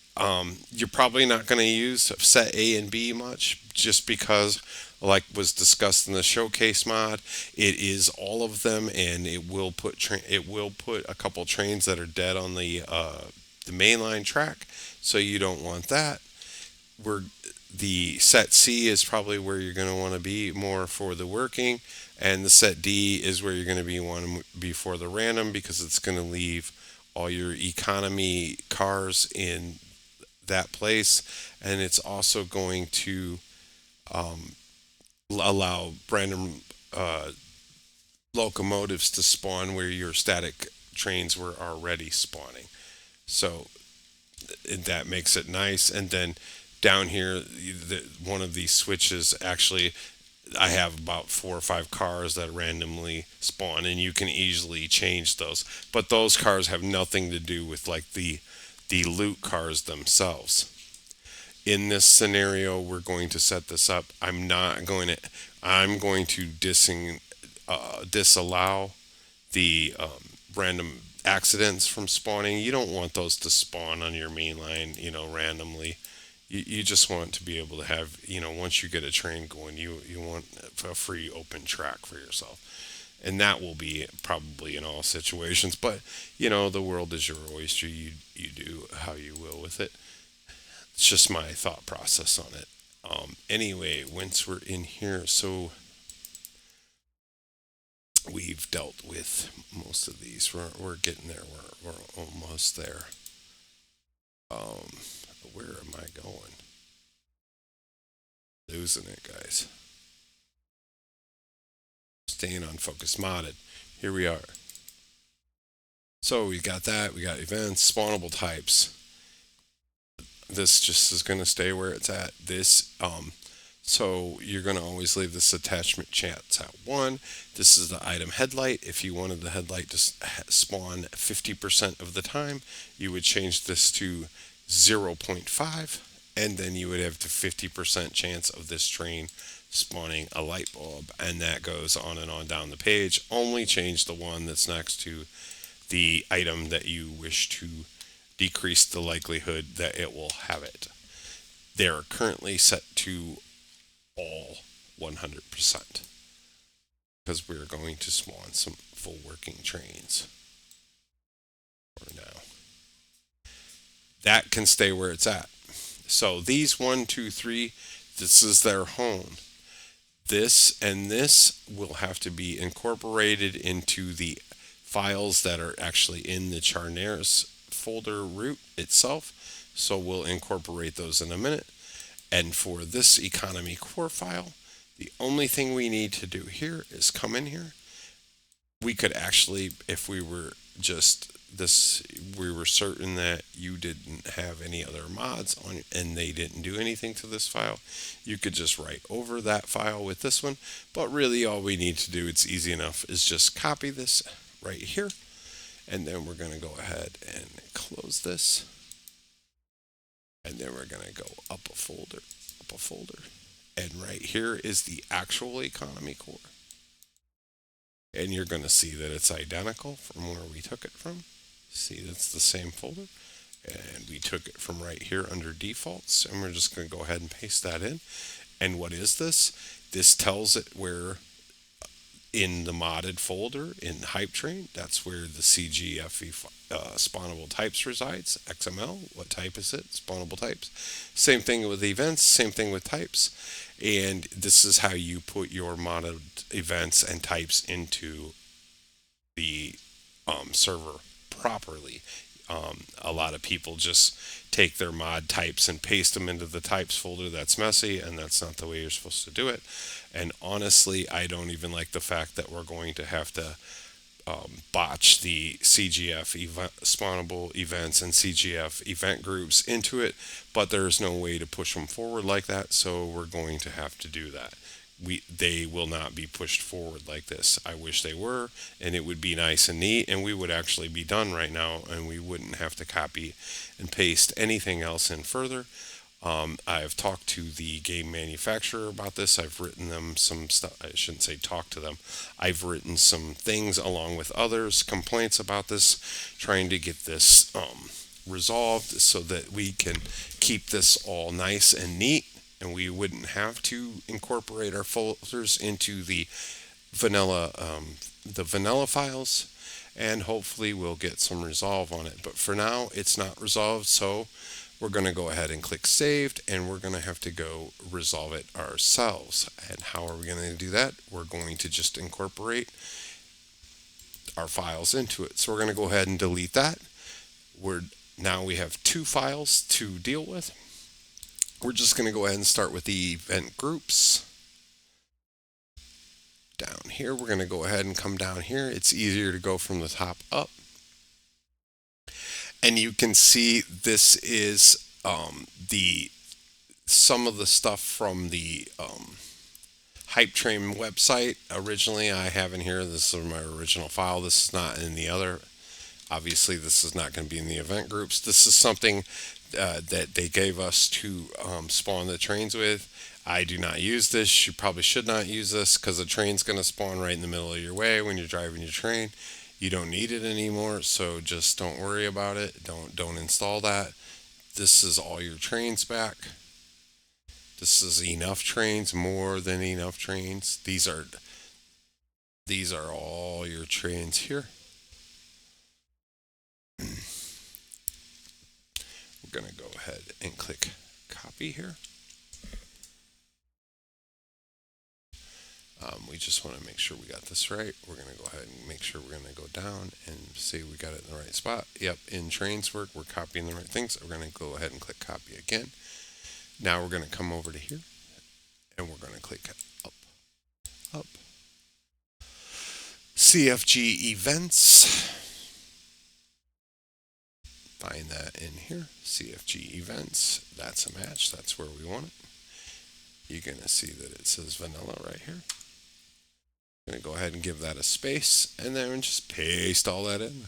You're probably not going to use set A and B much, just because, like was discussed in the showcase mod, it is all of them, and it will put a couple trains that are dead on the mainline track, so you don't want that. The set C is probably where you're going to want to be more for the working, and the set D is where you're going to want to be for the random, because it's going to leave all your economy cars in that place, and it's also going to allow random locomotives to spawn where your static trains were already spawning. So that makes it nice. And then down here, one of these switches actually, I have about 4 or 5 cars that randomly spawn, and you can easily change those. But those cars have nothing to do with like the loot cars themselves. In this scenario, we're going to set this up. I'm going to disallow the random accidents from spawning. You don't want those to spawn on your main line, randomly. You just want to be able to have, once you get a train going, you want a free open track for yourself. And that will be probably in all situations. But, the world is your oyster. You do how you will with it. It's just my thought process on it. Anyway, once we're in here, so we've dealt with most of these. We're getting there. We're almost there. Where am I going? Losing it, guys. Staying on focus modded. Here we are. So we got that. We got events, spawnable types. This just is going to stay where it's at. So you're going to always leave this attachment chance at 1. This is the item headlight. If you wanted the headlight to spawn 50% of the time, you would change this to 0.5, and then you would have the 50% chance of this train spawning a light bulb, and that goes on and on down the page. Only change the one that's next to the item that you wish to decrease the likelihood that it will have it. They're currently set to all 100% because we're going to spawn some full working trains for now. That can stay where it's at. So these 1, 2, 3, this is their home. This and this will have to be incorporated into the files that are actually in the Charners folder root itself. So we'll incorporate those in a minute. And for this economy core file, the only thing we need to do here is come in here. We could actually, if we were just this, we were certain that you didn't have any other mods on and they didn't do anything to this file, you could just write over that file with this one. But really all we need to do, it's easy enough, is just copy this right here. And then we're going to go ahead and close this. And then we're going to go up a folder. And right here is the actual economy core. And you're going to see that it's identical from where we took it from. See, that's the same folder. And we took it from right here under defaults. And we're just going to go ahead and paste that in. And what is this? This tells it where in the modded folder in Hypetrain, that's where the CGFE spawnable types resides. XML, what type is it? Spawnable types. Same thing with events, same thing with types. And this is how you put your modded events and types into the server properly. A lot of people just take their mod types and paste them into the types folder. That's messy, and that's not the way you're supposed to do it. And honestly, I don't even like the fact that we're going to have to botch the CGF spawnable events and CGF event groups into it, but there's no way to push them forward like that, so we're going to have to do that. They will not be pushed forward like this. I wish they were, and it would be nice and neat, and we would actually be done right now, and we wouldn't have to copy and paste anything else in further. I've talked to the game manufacturer about this. I've written them some stuff. I shouldn't say talk to them. I've written some things along with others, complaints about this, trying to get this resolved so that we can keep this all nice and neat, and we wouldn't have to incorporate our folders into the vanilla files, and hopefully we'll get some resolve on it. But for now, it's not resolved, so we're going to go ahead and click saved, and we're going to have to go resolve it ourselves. And how are we going to do that? We're going to just incorporate our files into it. So we're going to go ahead and delete that. We're Now we have two files to deal with. We're just going to go ahead and start with the event groups. Down here, we're going to go ahead and come down here. It's easier to go from the top up. And you can see this is some of the stuff from the Hypetrain website. Originally, I have in here, this is my original file. This is not in the other. Obviously, this is not going to be in the event groups. This is something that they gave us to spawn the trains with. I do not use this. You probably should not use this because the train's going to spawn right in the middle of your way when you're driving your train. You don't need it anymore, so just don't worry about it. Don't install that. This is all your trains back. This is enough trains, more than enough trains. These are all your trains here. We're going to go ahead and click copy here. We just want to make sure we got this right. We're going to go ahead and make sure we're going to go down and see we got it in the right spot. Yep, in trains work, we're copying the right things. We're going to go ahead and click copy again. Now we're going to come over to here and we're going to click up. CFG events. Find that in here. CFG events. That's a match. That's where we want it. You're going to see that it says vanilla right here. I'm going to go ahead and give that a space and then just paste all that in.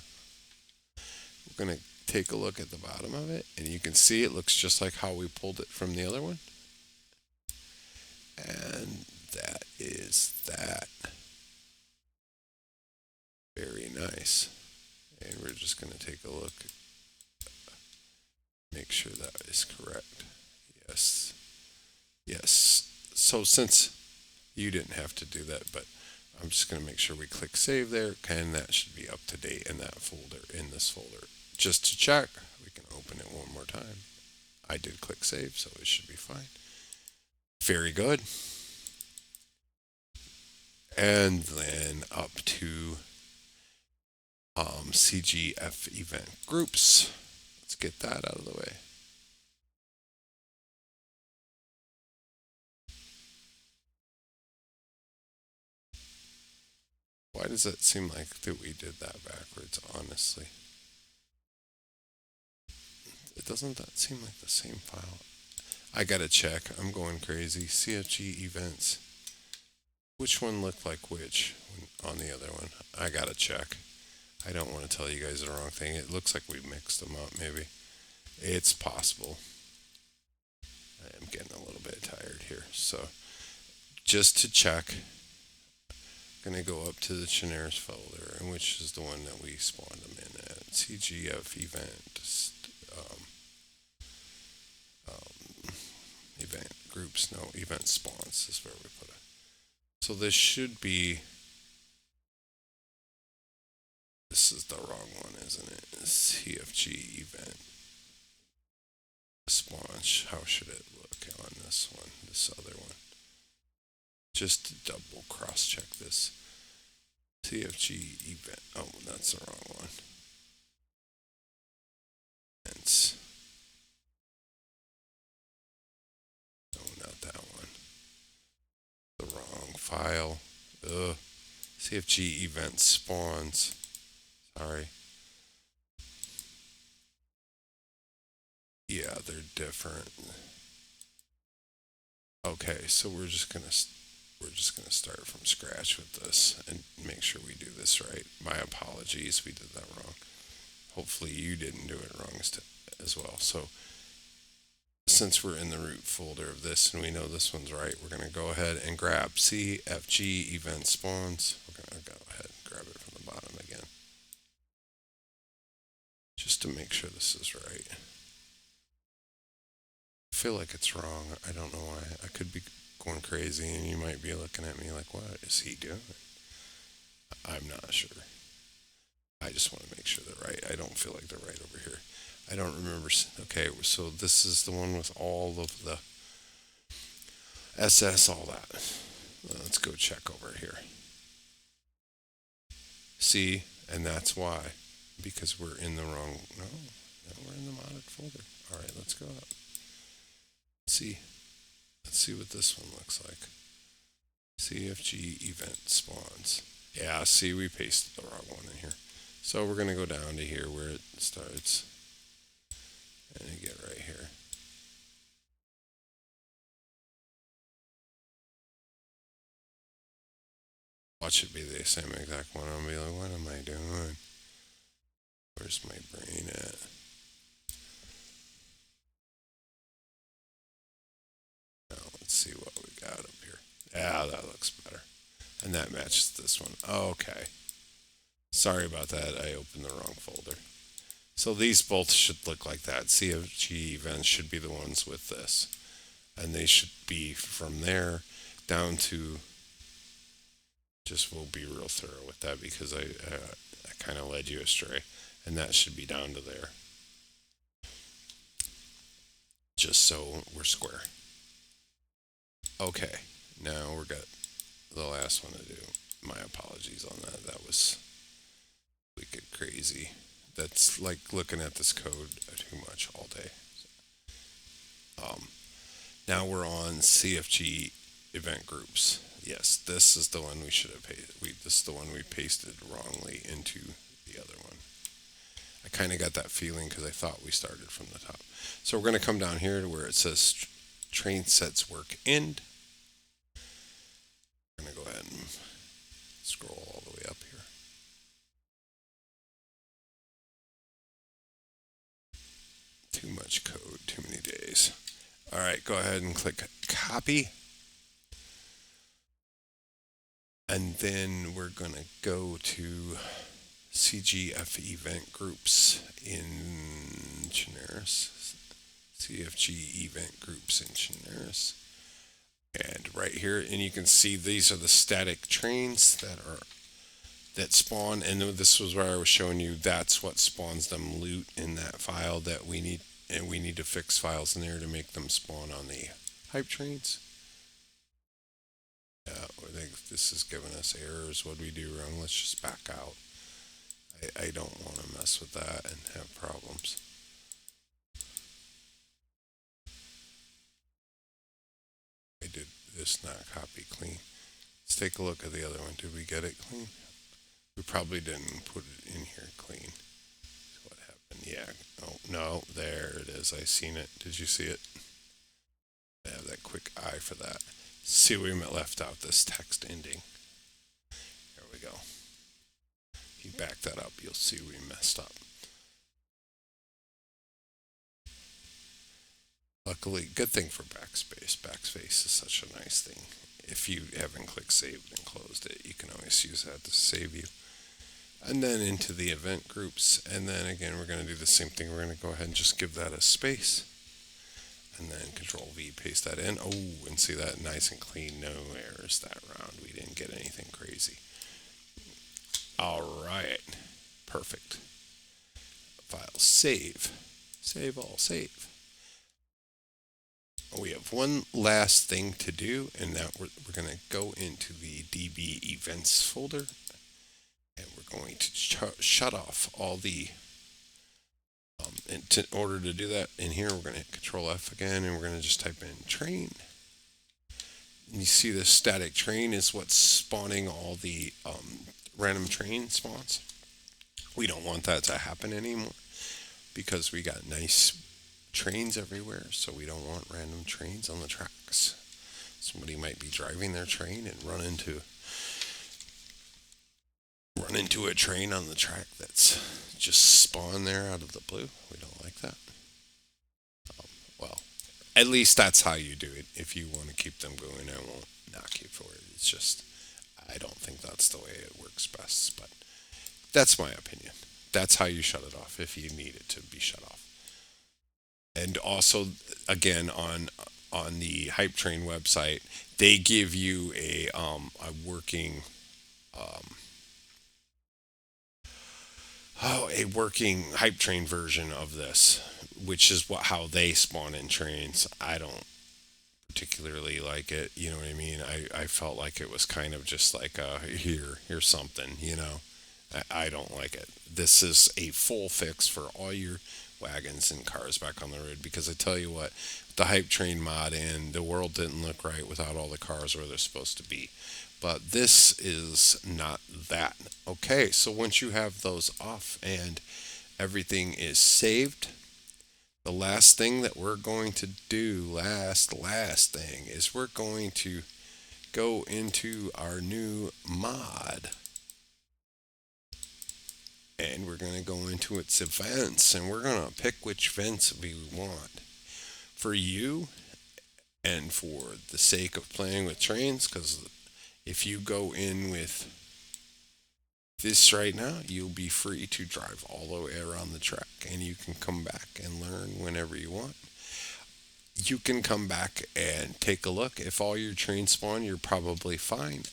We're going to take a look at the bottom of it and you can see it looks just like how we pulled it from the other one. And that is that. Very nice. And we're just going to take a look. Make sure that is correct. Yes. Yes. So since you didn't have to do that, but I'm just going to make sure we click save there, and that should be up to date in that folder, in this folder. Just to check, we can open it one more time. I did click save, so it should be fine. Very good. And then up to CGF event groups. Let's get that out of the way. Why does it seem like that we did that backwards, honestly? Doesn't that seem like the same file? I gotta check. I'm going crazy. CFG events. Which one looked like which on the other one? I gotta check. I don't want to tell you guys the wrong thing. It looks like we mixed them up, maybe. It's possible. I am getting a little bit tired here. So, just to check, I'm going to go up to the Generis folder, which is the one that we spawned them in at. CGF event. Event groups, no, event spawns is where we put it. So this should be, this is the wrong one, isn't it? CFG event spawn. How should it look on this one, this other one? Just to double cross check this. CFG event, oh, that's the wrong one. Events. No, not that one. The wrong file. Ugh. CFG event spawns. Sorry. Yeah, they're different. Okay, so we're just gonna start from scratch with this and make sure we do this right. My apologies, we did that wrong. Hopefully you didn't do it wrong as well. So since we're in the root folder of this and we know this one's right, we're going to go ahead and grab CFG event spawns. We're going to go ahead and grab it from the bottom again, just to make sure this is right. I feel like it's wrong. I don't know why. I could be going crazy and you might be looking at me like, what is he doing? I'm not sure. I just want to make sure they're right. I don't feel like they're right over here. I don't remember. Okay, so this is the one with all of the SS, all that. Let's go check over here. See, and that's why. Because we're in the wrong, no, Now we're in the modded folder. All right, let's go up. See, let's see what this one looks like. CFG event spawns. Yeah, see, we pasted the wrong one in here. So we're gonna go down to here where it starts, and you get right here. Watch it be the same exact one. I'll be like, what am I doing? Where's my brain at? Now let's see what we got up here. Yeah, that looks better. And that matches this one. Okay. Sorry about that. I opened the wrong folder. So these both should look like that. CFG events should be the ones with this. And they should be from there down to, just we'll be real thorough with that because I kind of led you astray. And that should be down to there. Just so we're square. Okay, now we're got the last one to do. My apologies on that. That was wicked crazy. That's like looking at this code too much all day. Now we're on CFG event groups. Yes, this is the one we should have pasted. This is the one we pasted wrongly into the other one. I kind of got that feeling because I thought we started from the top. So we're going to come down here to where it says train sets work end. I'm going to go ahead and scroll all the way up here. Too much code, too many days. All right, go ahead and click copy. And then we're going to go to CGF event groups in Generis. CFG event groups in Generis. And right here, and you can see these are the static trains that spawn, and this was where I was showing you that's what spawns them loot in that file that we need, and we need to fix files in there to make them spawn on the hype trains. Yeah, I think this is giving us errors. What do we do wrong? Let's just back out. I don't want to mess with that and have problems. I did this not copy clean. Let's take a look at the other one. Did we get it clean? We probably didn't put it in here clean. So what happened? Yeah. Oh, no. There it is. I seen it. Did you see it? I have that quick eye for that. See, we left out this text ending. There we go. If you back that up, you'll see we messed up. Luckily, good thing for backspace. Backspace is such a nice thing. If you haven't clicked saved and closed it, you can always use that to save you. And then into the event groups. And then again, we're going to do the same thing. We're going to go ahead and just give that a space. And then Control V, paste that in. Oh, and see that nice and clean. No errors that round. We didn't get anything crazy. All right. Perfect. File save. Save all, save. We have one last thing to do, and that we're going to go into the DB events folder, and we're going to shut off all the, in order to do that in here, we're going to hit Control F again, and we're going to just type in train. And you see this static train is what's spawning all the random train spawns. We don't want that to happen anymore because we got nice trains everywhere, so we don't want random trains on the tracks. Somebody might be driving their train and run into a train on the track that's just spawned there out of the blue. We don't like that. Well, at least that's how you do it. If you want to keep them going, I won't knock you for it. It's just, I don't think that's the way it works best, but that's my opinion. That's how you shut it off if you need it to be shut off. And also, again, on the Hypetrain website, they give you a working Hypetrain version of this, which is how they spawn in trains. I don't particularly like it. You know what I mean? I felt like it was kind of just like here's something. You know, I don't like it. This is a full fix for all your wagons and cars back on the road. Because I tell you what, the hype train mod and the world didn't look right without all the cars where they're supposed to be. But this is not that. Okay, so once you have those off and everything is saved, the last thing that we're going to do, last thing, is we're going to go into our new mod, and we're going to go into its events, and we're going to pick which events we want. For you, and for the sake of playing with trains, because if you go in with this right now, you'll be free to drive all the way around the track, and you can come back and learn whenever you want. You can come back and take a look. If all your trains spawn, you're probably fine.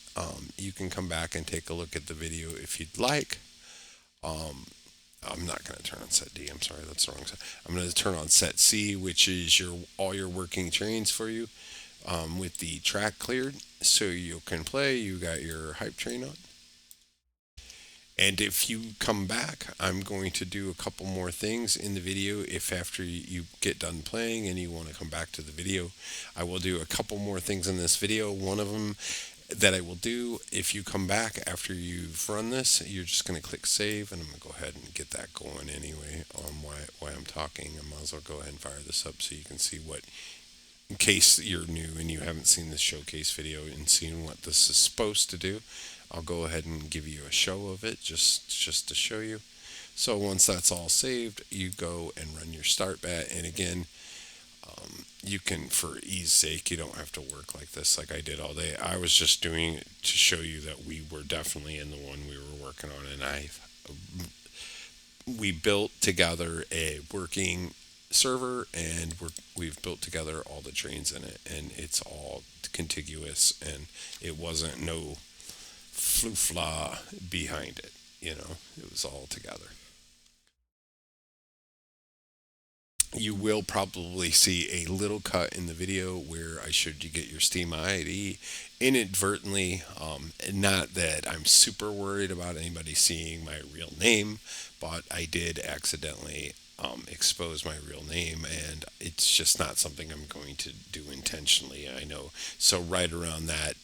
You can come back and take a look at the video if you'd like. Um, I'm not going to turn on set D. I'm sorry, that's the wrong set. I'm going to turn on set C, which is your all your working trains for you, with the track cleared, so you can play. You got your hype train on. And if you come back, I'm going to do a couple more things in the video. If after you get done playing and you want to come back to the video, I will do a couple more things in this video. One of them that I will do, if you come back after you've run this, you're just going to click save, and I'm going to go ahead and get that going anyway. While I'm talking, I might as well go ahead and fire this up so you can see what, in case you're new and you haven't seen this showcase video and seen what this is supposed to do. I'll go ahead and give you a show of it just to show you. So once that's all saved, you go and run your start bat. And again, you can, for ease sake, you don't have to work like this like I did all day. I was just doing it to show you that we were definitely in the one we were working on, and we built together a working server, and we've built together all the trains in it, and it's all contiguous, and it wasn't no floofla behind it. It was all together. You will probably see a little cut in the video where I showed you get your Steam ID inadvertently. Not that I'm super worried about anybody seeing my real name, but I did accidentally expose my real name, and it's just not something I'm going to do intentionally. I know. So right around that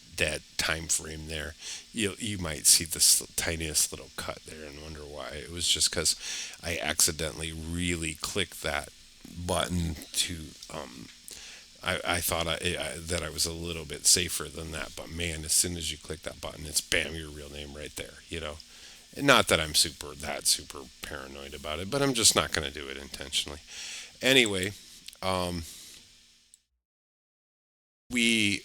time frame there, you might see this tiniest little cut there and wonder why. It was just because I accidentally really clicked that button to I thought that I was a little bit safer than that, but man, as soon as you click that button, it's bam, your real name right there. And not that I'm super paranoid about it, but I'm just not going to do it intentionally. Anyway, we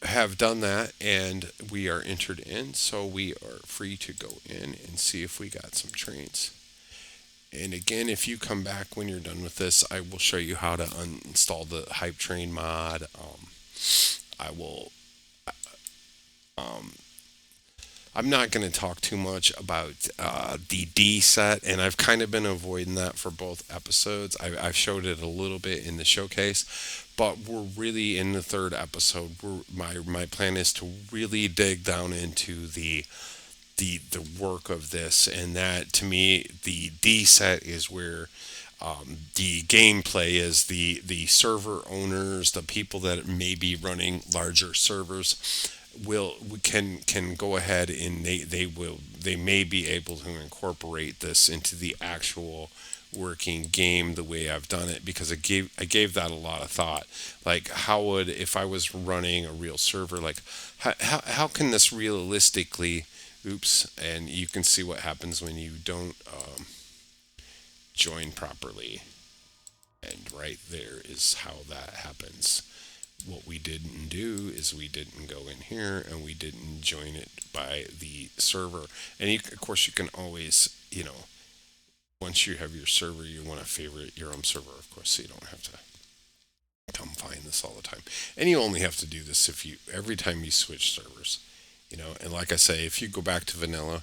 have done that, and we are entered in, so we are free to go in and see if we got some trains. And again, if you come back when you're done with this, I will show you how to uninstall the Hypetrain mod. I will. I'm not going to talk too much about the D set, and I've kind of been avoiding that for both episodes. I've showed it a little bit in the showcase, but we're really in the third episode. My plan is to really dig down into the work of this, and that, to me, the D set is where the gameplay is. The server owners, the people that may be running larger servers, can go ahead, and they may be able to incorporate this into the actual working game the way I've done it, because I gave that a lot of thought. Like, how would, if I was running a real server, like how can this realistically, oops, and you can see what happens when you don't join properly, and right there is how that happens. What we didn't do is we didn't go in here and we didn't join it by the server. And of course, you can always, once you have your server, you want to favorite your own server, of course, so you don't have to come find this all the time. And you only have to do this every time you switch servers. And like I say, if you go back to vanilla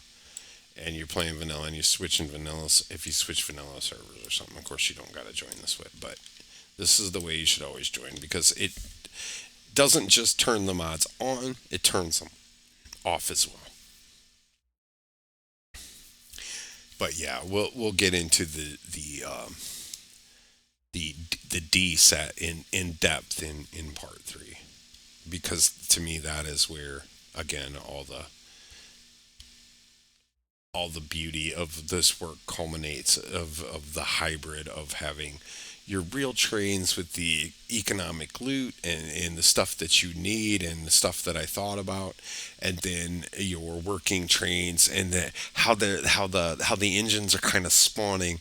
and you're playing vanilla and you switch in vanillas, if you switch vanilla servers or something, of course you don't got to join this way, but this is the way you should always join, because it doesn't just turn the mods on, it turns them off as well. But yeah, we'll get into the the D set in depth in part three, because to me that is where, again, all the beauty of this work culminates, of the hybrid of having your real trains with the economic loot and the stuff that you need and the stuff that I thought about, and then your working trains, and how the engines are kind of spawning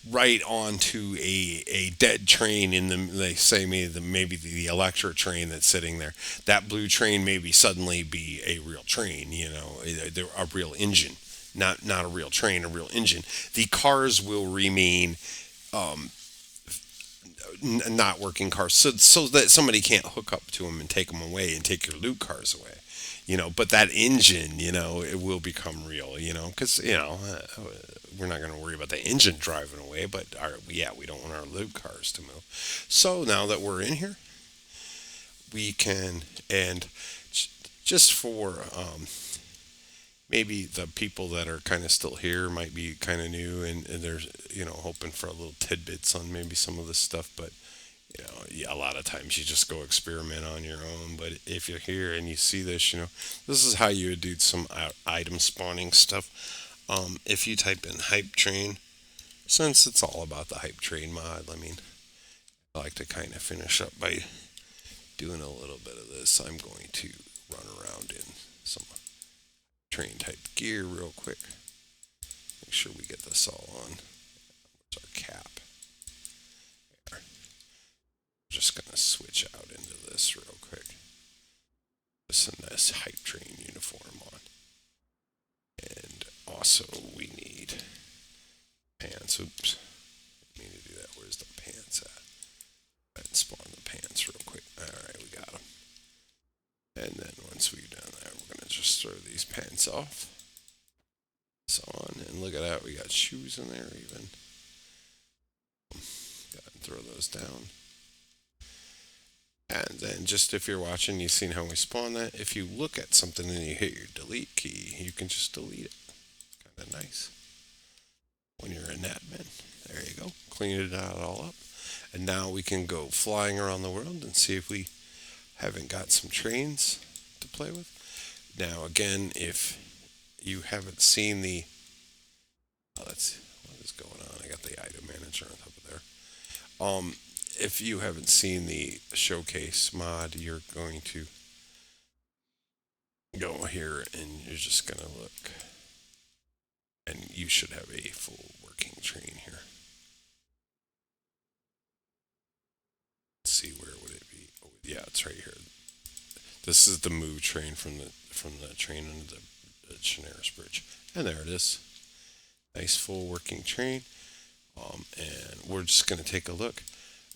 right onto a dead train in the, they say, maybe the electric train that's sitting there. That blue train maybe suddenly be a real train, a real engine, not a real train, a real engine. The cars will remain not working cars, so that somebody can't hook up to them and take them away and take your loot cars away. But that engine, it will become real. Because we're not going to worry about the engine driving away, but yeah, we don't want our loot cars to move. So now that we're in here, we can, and just for maybe the people that are kind of still here might be kind of new, and they're hoping for a little tidbits on maybe some of this stuff. But yeah, a lot of times you just go experiment on your own. But if you're here and you see this, this is how you would do some item spawning stuff. If you type in Hypetrain, since it's all about the Hypetrain mod, I like to kind of finish up by doing a little bit of this. I'm going to run around in some train type gear real quick. Make sure we get this all on. Where's our cap? There. Just gonna switch out into this real quick. This and this hype train uniform on. And also we need pants. Oops. I mean to do that. Where's the pants at? And spawn the pants real quick. Alright, we got them. And then once we've done that, we're gonna just throw these pants off. So on, and look at that, we got shoes in there even. Got to throw those down. And then just if you're watching, you've seen how we spawn that. If you look at something and you hit your delete key, you can just delete it. Kind of nice. When you're in admin, there you go. Clean it out all up. And now we can go flying around the world and see if we haven't got some trains to play with. Now again, if you haven't seen the, let's see, what is going on? I got the item manager on top of there. If you haven't seen the showcase mod, you're going to go here and you're just going to look, and you should have a full working train here. Let's see, where would it be? Oh, yeah, it's right here. This is the move train from the train under the Chinaris Bridge, and there it is. Nice full working train. And we're just going to take a look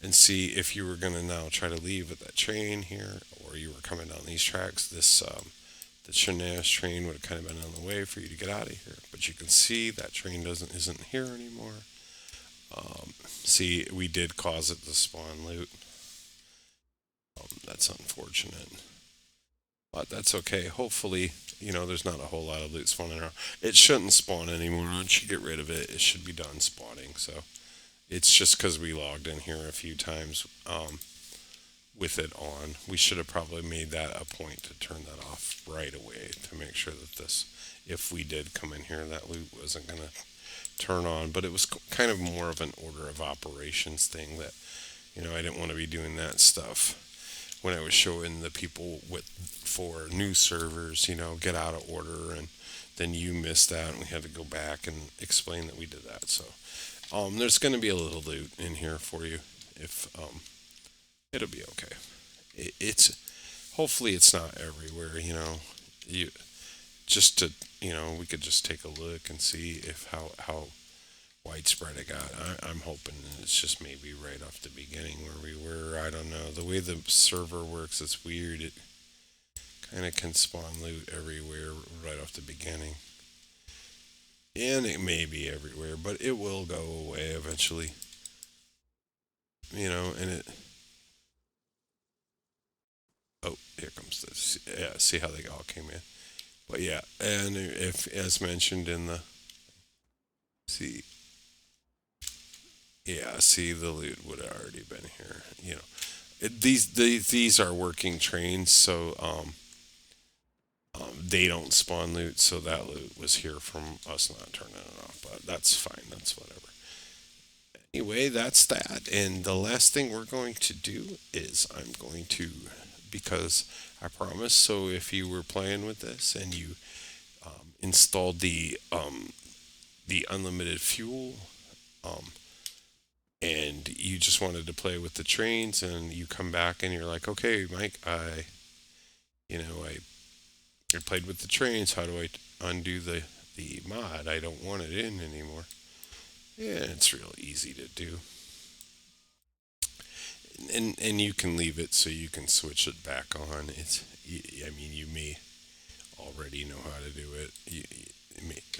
and see if you were going to now try to leave with that train here, or you were coming down these tracks. The Chinaris train would have kind of been on the way for you to get out of here, but you can see that train isn't here anymore. See, we did cause it to spawn loot. That's unfortunate, but that's okay. Hopefully, there's not a whole lot of loot spawning around. It shouldn't spawn anymore. Once you get rid of it, it should be done spawning. So it's just because we logged in here a few times with it on. We should have probably made that a point to turn that off right away to make sure that this, if we did come in here, that loot wasn't going to turn on. But it was kind of more of an order of operations thing that, I didn't want to be doing that stuff when I was showing the people for new servers, get out of order, and then you missed that, and we had to go back and explain that we did that. So there's going to be a little loot in here for you. If it'll be okay. It's hopefully it's not everywhere. You just to we could just take a look and see if how widespread it got. I'm hoping it's just maybe right off the beginning where we were. I don't know. The way the server works, it's weird. It kind of can spawn loot everywhere right off the beginning. And it may be everywhere, but it will go away eventually. And it. Oh, here comes this. Yeah, see how they all came in. But yeah, and if, as mentioned in the See, yeah, see, the loot would have already been here. These are working trains, so they don't spawn loot, so that loot was here from us not turning it off. But that's fine. That's whatever. Anyway, that's that. And the last thing we're going to do is I'm going to, because I promised. So if you were playing with this and you installed the unlimited fuel, um, and you just wanted to play with the trains, and you come back and you're like, okay, Mike, I played with the trains. How do I undo the mod? I don't want it in anymore. Yeah, it's real easy to do. And you can leave it so you can switch it back on. I mean, you may already know how to do it.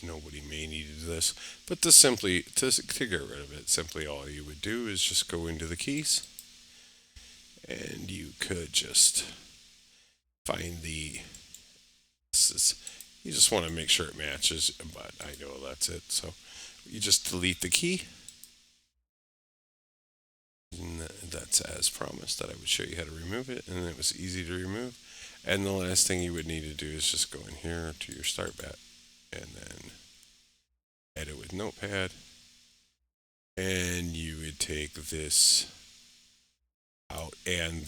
Nobody may need to do this, but to get rid of it, simply all you would do is just go into the keys, and you could just find the. This is, you just want to make sure it matches, but I know that's it. So you just delete the key. And that's as promised that I would show you how to remove it, and it was easy to remove. And the last thing you would need to do is just go in here to your start bat and then edit with notepad, and you would take this out, and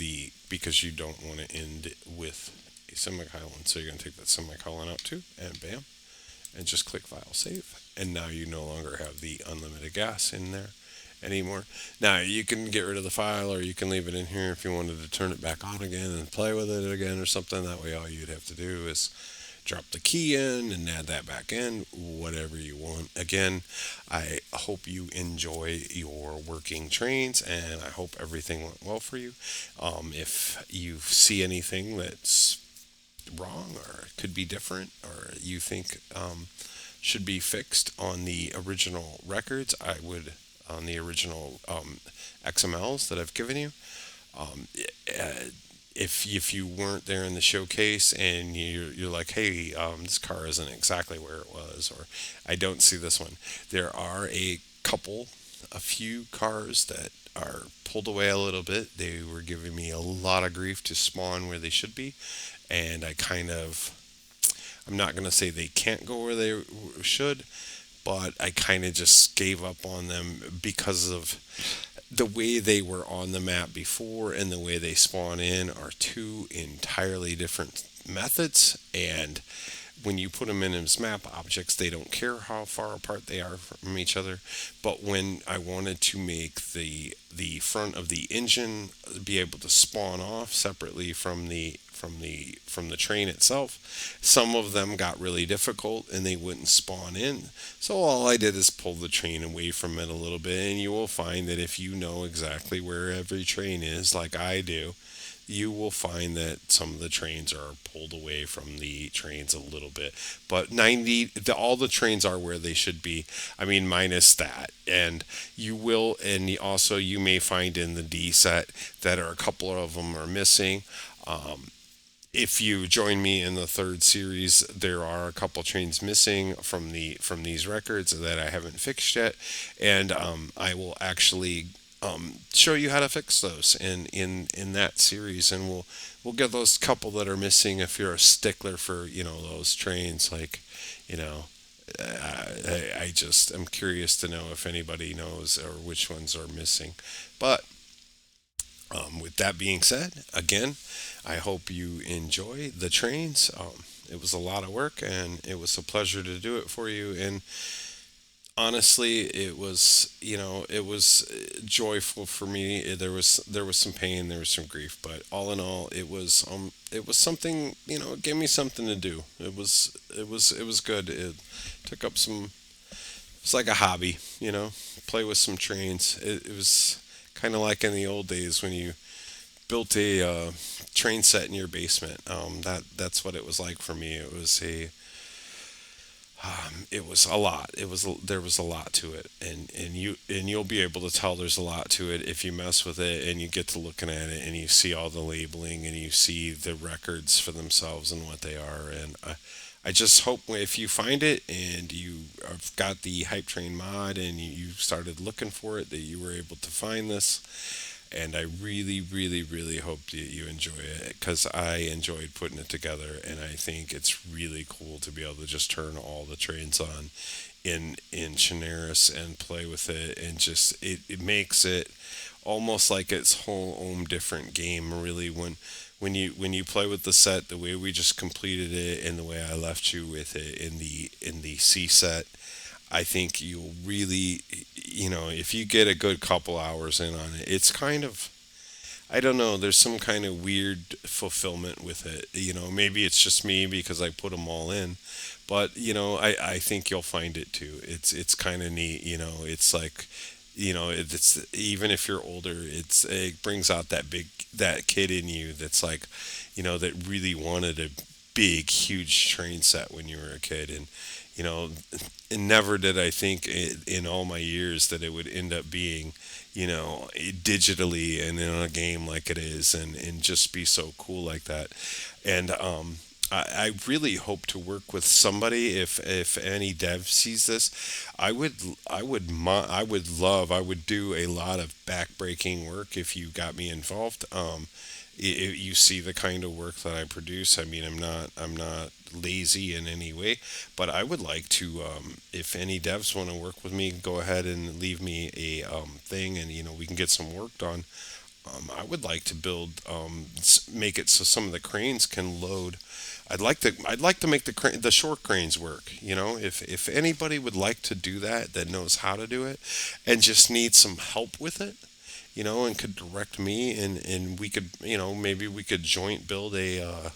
because you don't want to end with a semicolon, so you're going to take that semicolon out too, and bam, and just click file save, and now you no longer have the unlimited gas in there anymore. Now you can get rid of the file, or you can leave it in here if you wanted to turn it back on again and play with it again or something. That way all you'd have to do is drop the key in and add that back in, whatever you want. Again, I hope you enjoy your working trains, and I hope everything went well for you. If you see anything that's wrong or could be different, or you think should be fixed on the original records, I would, on the original XMLs that I've given you. Um, uh, if you weren't there in the showcase and you're like, hey, this car isn't exactly where it was, or I don't see this one, there are a few cars that are pulled away a little bit. They were giving me a lot of grief to spawn where they should be, and I'm not going to say they can't go where they should, but I kind of just gave up on them because of the way they were on the map before and the way they spawn in are two entirely different methods. And when you put them in as map objects, they don't care how far apart they are from each other. But when I wanted to make the front of the engine be able to spawn off separately from the train itself, some of them got really difficult and they wouldn't spawn in. So all I did is pull the train away from it a little bit, and you will find that if you know exactly where every train is, like I do, you will find that some of the trains are pulled away from the trains a little bit. But all the trains are where they should be. I mean, minus that. And also you may find in the D set that a couple of them are missing. If you join me in the third series, there are a couple trains missing from these records that I haven't fixed yet, and I will actually show you how to fix those in that series, and we'll get those couple that are missing. If you're a stickler for those trains, like you know. I just am curious to know if anybody knows or which ones are missing. But with that being said, again, I hope you enjoy the trains. It was a lot of work, and it was a pleasure to do it for you. And honestly, it was joyful for me. There was some pain, there was some grief, but all in all, it was something. It gave me something to do. It was good. It took up some. It's like a hobby, play with some trains. It was kind of like in the old days when you built a train set in your basement. That's what it was like for me. It was a lot. There was a lot to it, and you'll be able to tell there's a lot to it if you mess with it and you get to looking at it and you see all the labeling and you see the records for themselves and what they are. And I just hope if you find it and you have got the Hype Train mod and you started looking for it, that you were able to find this. And I really, really, really hope that you enjoy it because I enjoyed putting it together, and I think it's really cool to be able to just turn all the trains on in Chinaris and play with it, and just it makes it almost like its whole own different game. Really, when you play with the set the way we just completed it and the way I left you with it in the C set, I think you'll really, if you get a good couple hours in on it, it's kind of, I don't know, there's some kind of weird fulfillment with it. Maybe it's just me because I put them all in, but I think you'll find it too. It's kind of neat. It's like, it's even if you're older, it brings out that kid in you that's like, that really wanted a big, huge train set when you were a kid. You know, and never did I think in all my years that it would end up being, digitally and in a game like it is, and just be so cool like that. And I really hope to work with somebody. If any dev sees this, I would I would love, I would do a lot of backbreaking work if you got me involved. You see the kind of work that I produce. I mean, I'm not lazy in any way, but I would like to. If any devs want to work with me, go ahead and leave me a thing, and we can get some work done. I would like to build, make it so some of the cranes can load. I'd like to make the short cranes work. If anybody would like to do that, that knows how to do it, and just needs some help with it, and could direct me, and we could, maybe we could joint build a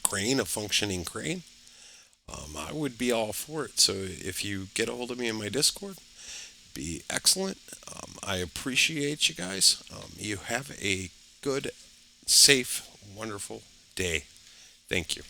crane, a functioning crane. I would be all for it. So if you get a hold of me in my Discord, be excellent. I appreciate you guys. You have a good, safe, wonderful day. Thank you.